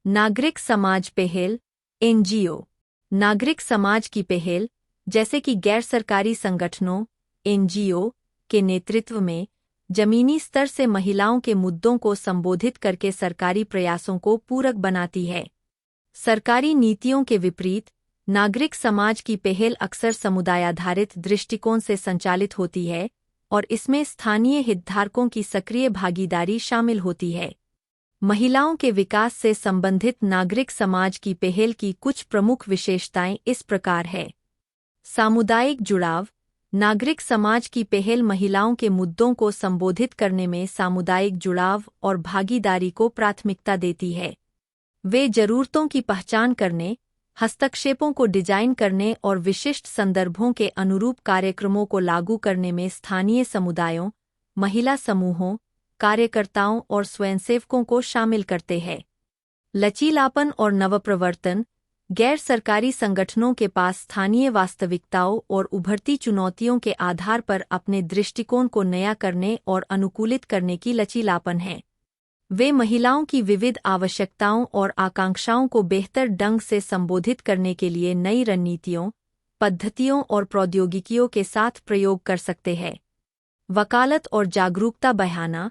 नागरिक समाज पहल, एनजीओ। नागरिक समाज की पहल, जैसे कि गैर सरकारी संगठनों, एनजीओ, के नेतृत्व में जमीनी स्तर से महिलाओं के मुद्दों को संबोधित करके सरकारी प्रयासों को पूरक बनाती है। सरकारी नीतियों के विपरीत, नागरिक समाज की पहल अक्सर समुदायाधारित दृष्टिकोण से संचालित होती है और इसमें स्थानीय हितधारकों की सक्रिय भागीदारी शामिल होती है। महिलाओं के विकास से संबंधित नागरिक समाज की पहल की कुछ प्रमुख विशेषताएं इस प्रकार है। सामुदायिक जुड़ाव। नागरिक समाज की पहल महिलाओं के मुद्दों को संबोधित करने में सामुदायिक जुड़ाव और भागीदारी को प्राथमिकता देती है। वे जरूरतों की पहचान करने, हस्तक्षेपों को डिजाइन करने और विशिष्ट संदर्भों के अनुरूप कार्यक्रमों को लागू करने में स्थानीय समुदायों, महिला समूहों, कार्यकर्ताओं और स्वयंसेवकों को शामिल करते हैं। लचीलापन और नवप्रवर्तन। गैर सरकारी संगठनों के पास स्थानीय वास्तविकताओं और उभरती चुनौतियों के आधार पर अपने दृष्टिकोण को नया करने और अनुकूलित करने की लचीलापन है। वे महिलाओं की विविध आवश्यकताओं और आकांक्षाओं को बेहतर ढंग से संबोधित करने के लिए नई रणनीतियों, पद्धतियों और प्रौद्योगिकियों के साथ प्रयोग कर सकते हैं। वकालत और जागरूकता बढ़ाना।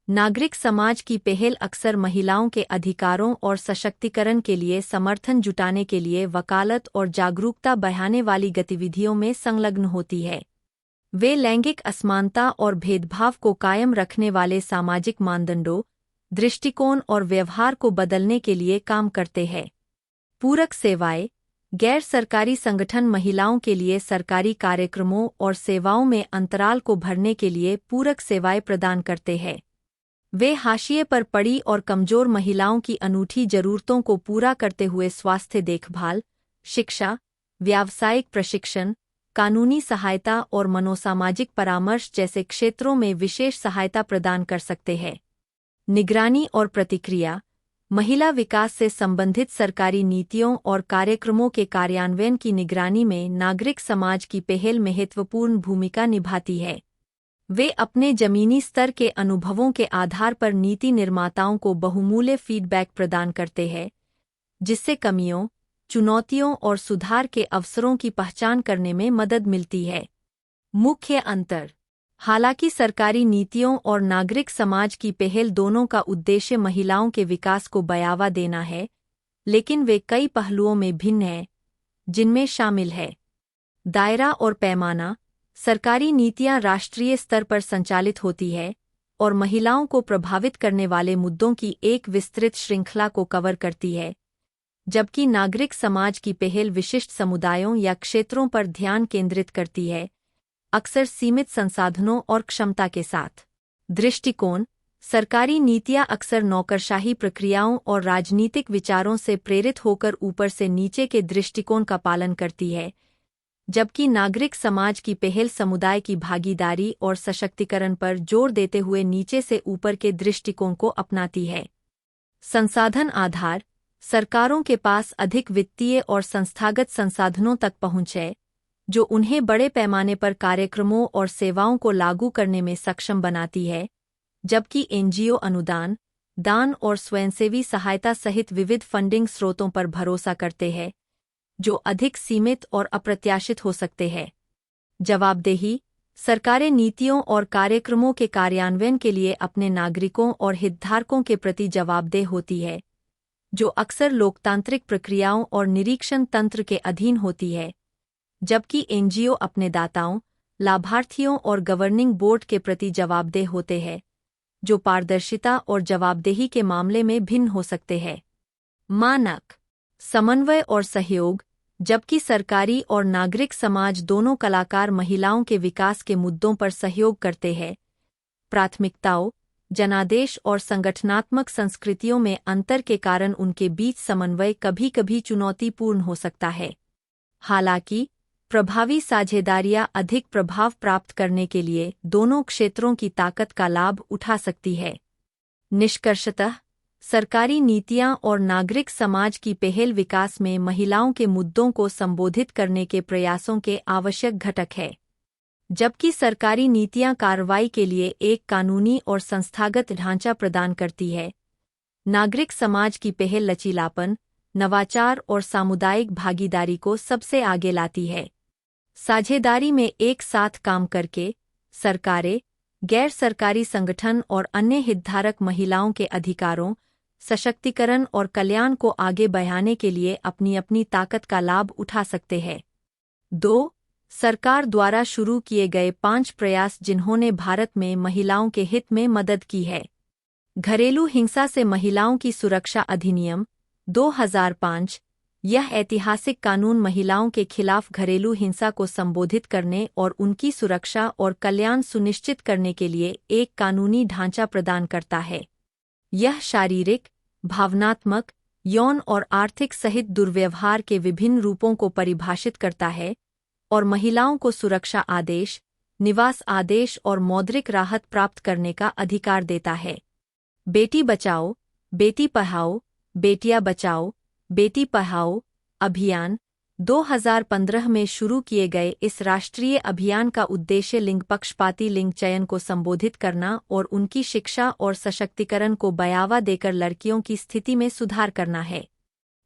नागरिक समाज की पहल अक्सर महिलाओं के अधिकारों और सशक्तिकरण के लिए समर्थन जुटाने के लिए वकालत और जागरूकता बढ़ाने वाली गतिविधियों में संलग्न होती है। वे लैंगिक असमानता और भेदभाव को कायम रखने वाले सामाजिक मानदंडों, दृष्टिकोण और व्यवहार को बदलने के लिए काम करते हैं। पूरक सेवाएं। गैर सरकारी संगठन महिलाओं के लिए सरकारी कार्यक्रमों और सेवाओं में अंतराल को भरने के लिए पूरक सेवाएं प्रदान करते हैं। वे हाशिए पर पड़ी और कमजोर महिलाओं की अनूठी जरूरतों को पूरा करते हुए स्वास्थ्य देखभाल, शिक्षा, व्यावसायिक प्रशिक्षण, कानूनी सहायता और मनोसामाजिक परामर्श जैसे क्षेत्रों में विशेष सहायता प्रदान कर सकते हैं। निगरानी और प्रतिक्रिया। महिला विकास से संबंधित सरकारी नीतियों और कार्यक्रमों के कार्यान्वयन की निगरानी में नागरिक समाज की पहल महत्वपूर्ण भूमिका निभाती है। वे अपने जमीनी स्तर के अनुभवों के आधार पर नीति निर्माताओं को बहुमूल्य फीडबैक प्रदान करते हैं, जिससे कमियों, चुनौतियों और सुधार के अवसरों की पहचान करने में मदद मिलती है। मुख्य अंतर। हालांकि सरकारी नीतियों और नागरिक समाज की पहल दोनों का उद्देश्य महिलाओं के विकास को बढ़ावा देना है, लेकिन वे कई पहलुओं में भिन्न हैं, जिनमें शामिल है दायरा और पैमाना। सरकारी नीतियां राष्ट्रीय स्तर पर संचालित होती है और महिलाओं को प्रभावित करने वाले मुद्दों की एक विस्तृत श्रृंखला को कवर करती है, जबकि नागरिक समाज की पहल विशिष्ट समुदायों या क्षेत्रों पर ध्यान केंद्रित करती है, अक्सर सीमित संसाधनों और क्षमता के साथ। दृष्टिकोण। सरकारी नीतियां अक्सर नौकरशाही प्रक्रियाओं और राजनीतिक विचारों से प्रेरित होकर ऊपर से नीचे के दृष्टिकोण का पालन करती है, जबकि नागरिक समाज की पहल समुदाय की भागीदारी और सशक्तिकरण पर जोर देते हुए नीचे से ऊपर के दृष्टिकोण को अपनाती है। संसाधन आधार। सरकारों के पास अधिक वित्तीय और संस्थागत संसाधनों तक पहुंच है, जो उन्हें बड़े पैमाने पर कार्यक्रमों और सेवाओं को लागू करने में सक्षम बनाती है, जबकि एनजीओ अनुदान, दान और स्वयंसेवी सहायता सहित विविध फंडिंग स्रोतों पर भरोसा करते हैं, जो अधिक सीमित और अप्रत्याशित हो सकते हैं। जवाबदेही। सरकारें नीतियों और कार्यक्रमों के कार्यान्वयन के लिए अपने नागरिकों और हितधारकों के प्रति जवाबदेह होती है, जो अक्सर लोकतांत्रिक प्रक्रियाओं और निरीक्षण तंत्र के अधीन होती है, जबकि एनजीओ अपने दाताओं, लाभार्थियों और गवर्निंग बोर्ड के प्रति जवाबदेह होते हैं, जो पारदर्शिता और जवाबदेही के मामले में भिन्न हो सकते हैं। मानक। समन्वय और सहयोग। जबकि सरकारी और नागरिक समाज दोनों कलाकार महिलाओं के विकास के मुद्दों पर सहयोग करते हैं, प्राथमिकताओं, जनादेश और संगठनात्मक संस्कृतियों में अंतर के कारण उनके बीच समन्वय कभी-कभी चुनौतीपूर्ण हो सकता है। हालांकि प्रभावी साझेदारियां अधिक प्रभाव प्राप्त करने के लिए दोनों क्षेत्रों की ताकत का लाभ उठा सकती है। निष्कर्षतः, सरकारी नीतियां और नागरिक समाज की पहल विकास में महिलाओं के मुद्दों को संबोधित करने के प्रयासों के आवश्यक घटक है। जबकि सरकारी नीतियां कार्रवाई के लिए एक कानूनी और संस्थागत ढांचा प्रदान करती है, नागरिक समाज की पहल लचीलापन, नवाचार और सामुदायिक भागीदारी को सबसे आगे लाती है। साझेदारी में एक साथ काम करके सरकारें, गैर सरकारी संगठन और अन्य हितधारक महिलाओं के अधिकारों, सशक्तिकरण और कल्याण को आगे बढ़ाने के लिए अपनी अपनी ताकत का लाभ उठा सकते हैं। 2. सरकार द्वारा शुरू किए गए 5 प्रयास जिन्होंने भारत में महिलाओं के हित में मदद की है। घरेलू हिंसा से महिलाओं की सुरक्षा अधिनियम 2005। यह ऐतिहासिक कानून महिलाओं के खिलाफ घरेलू हिंसा को संबोधित करने और उनकी सुरक्षा और कल्याण सुनिश्चित करने के लिए एक कानूनी ढांचा प्रदान करता है। यह शारीरिक, भावनात्मक, यौन और आर्थिक सहित दुर्व्यवहार के विभिन्न रूपों को परिभाषित करता है और महिलाओं को सुरक्षा आदेश, निवास आदेश और मौद्रिक राहत प्राप्त करने का अधिकार देता है। बेटी बचाओ, बेटी पढ़ाओ, बेटियां बचाओ, बेटी पढ़ाओ अभियान 2015 में शुरू किए गए इस राष्ट्रीय अभियान का उद्देश्य लिंग पक्षपाती लिंग चयन को संबोधित करना और उनकी शिक्षा और सशक्तिकरण को बढ़ावा देकर लड़कियों की स्थिति में सुधार करना है।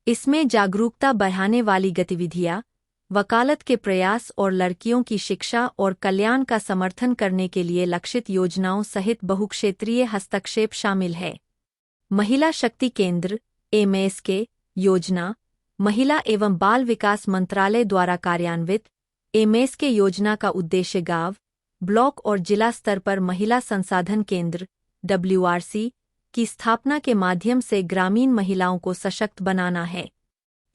इसमें जागरूकता बढ़ाने वाली गतिविधियां, वकालत के प्रयास और लड़कियों की शिक्षा और कल्याण का समर्थन करने के लिए लक्षित योजनाओं सहित बहुक्षेत्रीय हस्तक्षेप शामिल है। महिला शक्ति केंद्र (MSK) योजना महिला एवं बाल विकास मंत्रालय द्वारा कार्यान्वित MSK योजना का उद्देश्य गांव, ब्लॉक और जिला स्तर पर महिला संसाधन केंद्र WRC की स्थापना के माध्यम से ग्रामीण महिलाओं को सशक्त बनाना है।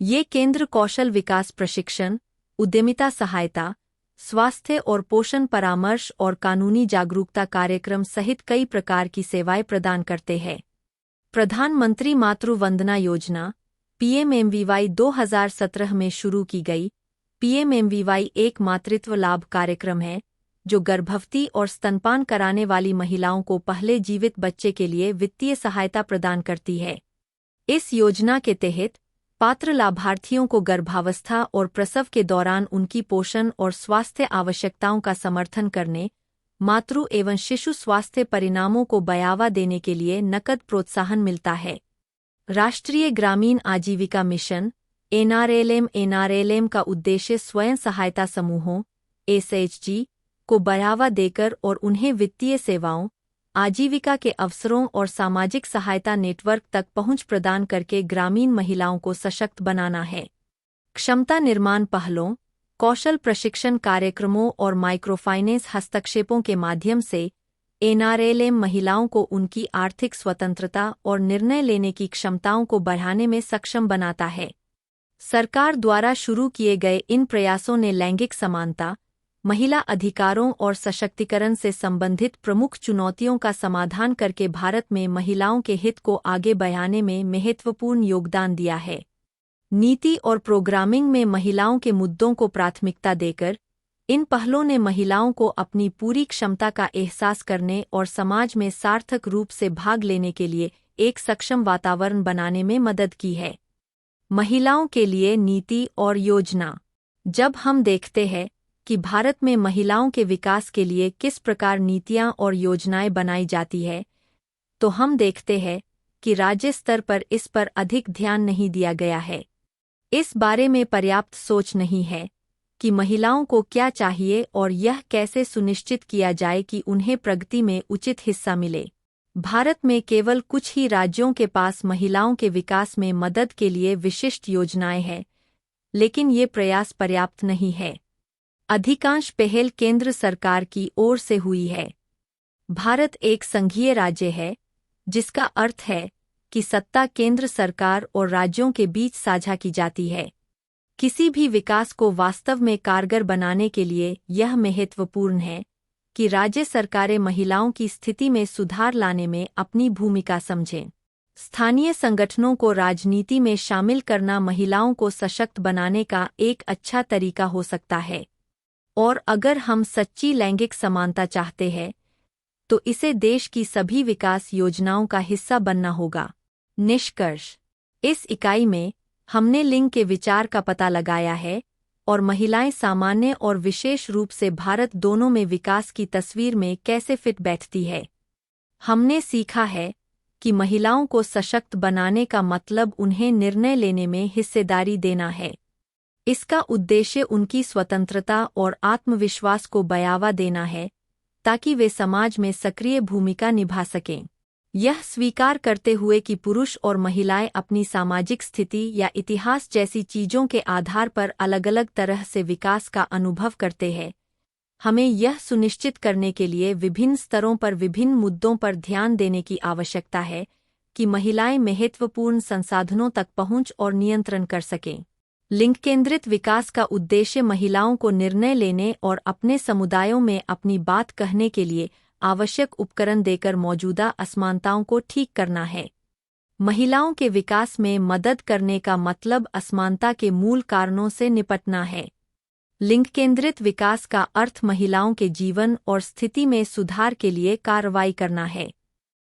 ये केंद्र कौशल विकास प्रशिक्षण, उद्यमिता सहायता, स्वास्थ्य और पोषण परामर्श और कानूनी जागरूकता कार्यक्रम सहित कई प्रकार की सेवाएं प्रदान करते हैं। प्रधानमंत्री मातृ वंदना योजना PMMVY 2017 में शुरू की गई। PMMVY एक मातृत्व लाभ कार्यक्रम है जो गर्भवती और स्तनपान कराने वाली महिलाओं को पहले जीवित बच्चे के लिए वित्तीय सहायता प्रदान करती है। इस योजना के तहत पात्र लाभार्थियों को गर्भावस्था और प्रसव के दौरान उनकी पोषण और स्वास्थ्य आवश्यकताओं का समर्थन करने, मातृ एवं शिशु स्वास्थ्य परिणामों को बढ़ावा देने के लिए नकद प्रोत्साहन मिलता है। राष्ट्रीय ग्रामीण आजीविका मिशन एनआरएलएम का उद्देश्य स्वयं सहायता समूहों एसएचजी को बढ़ावा देकर और उन्हें वित्तीय सेवाओं, आजीविका के अवसरों और सामाजिक सहायता नेटवर्क तक पहुंच प्रदान करके ग्रामीण महिलाओं को सशक्त बनाना है। क्षमता निर्माण पहलों, कौशल प्रशिक्षण कार्यक्रमों और माइक्रोफाइनेंस हस्तक्षेपों के माध्यम से एनआरएलएम महिलाओं को उनकी आर्थिक स्वतंत्रता और निर्णय लेने की क्षमताओं को बढ़ाने में सक्षम बनाता है। सरकार द्वारा शुरू किए गए इन प्रयासों ने लैंगिक समानता, महिला अधिकारों और सशक्तिकरण से संबंधित प्रमुख चुनौतियों का समाधान करके भारत में महिलाओं के हित को आगे बढ़ाने में महत्वपूर्ण योगदान दिया है। नीति और प्रोग्रामिंग में महिलाओं के मुद्दों को प्राथमिकता देकर इन पहलों ने महिलाओं को अपनी पूरी क्षमता का एहसास करने और समाज में सार्थक रूप से भाग लेने के लिए एक सक्षम वातावरण बनाने में मदद की है। महिलाओं के लिए नीति और योजना। जब हम देखते हैं कि भारत में महिलाओं के विकास के लिए किस प्रकार नीतियां और योजनाएं बनाई जाती है, तो हम देखते हैं कि राज्य स्तर पर इस पर अधिक ध्यान नहीं दिया गया है। इस बारे में पर्याप्त सोच नहीं है कि महिलाओं को क्या चाहिए और यह कैसे सुनिश्चित किया जाए कि उन्हें प्रगति में उचित हिस्सा मिले। भारत में केवल कुछ ही राज्यों के पास महिलाओं के विकास में मदद के लिए विशिष्ट योजनाएं हैं, लेकिन ये प्रयास पर्याप्त नहीं है। अधिकांश पहल केंद्र सरकार की ओर से हुई है। भारत एक संघीय राज्य है, जिसका अर्थ है कि सत्ता केंद्र सरकार और राज्यों के बीच साझा की जाती है। किसी भी विकास को वास्तव में कारगर बनाने के लिए यह महत्वपूर्ण है कि राज्य सरकारें महिलाओं की स्थिति में सुधार लाने में अपनी भूमिका समझें। स्थानीय संगठनों को राजनीति में शामिल करना महिलाओं को सशक्त बनाने का एक अच्छा तरीका हो सकता है। और अगर हम सच्ची लैंगिक समानता चाहते हैं, तो इसे देश की सभी विकास योजनाओं का हिस्सा बनना होगा। निष्कर्ष: इस इकाई में हमने लिंग के विचार का पता लगाया है और महिलाएं सामान्य और विशेष रूप से भारत दोनों में विकास की तस्वीर में कैसे फिट बैठती है। हमने सीखा है कि महिलाओं को सशक्त बनाने का मतलब उन्हें निर्णय लेने में हिस्सेदारी देना है। इसका उद्देश्य उनकी स्वतंत्रता और आत्मविश्वास को बढ़ावा देना है, ताकि वे समाज में सक्रिय भूमिका निभा सकें। यह स्वीकार करते हुए कि पुरुष और महिलाएं अपनी सामाजिक स्थिति या इतिहास जैसी चीजों के आधार पर अलग-अलग तरह से विकास का अनुभव करते हैं, हमें यह सुनिश्चित करने के लिए विभिन्न स्तरों पर विभिन्न मुद्दों पर ध्यान देने की आवश्यकता है कि महिलाएं महत्वपूर्ण संसाधनों तक पहुंच और नियंत्रण कर सकें। लिंग केंद्रित विकास का उद्देश्य महिलाओं को निर्णय लेने और अपने समुदायों में अपनी बात कहने के लिए आवश्यक उपकरण देकर मौजूदा असमानताओं को ठीक करना है। महिलाओं के विकास में मदद करने का मतलब असमानता के मूल कारणों से निपटना है। लिंग केंद्रित विकास का अर्थ महिलाओं के जीवन और स्थिति में सुधार के लिए कार्रवाई करना है।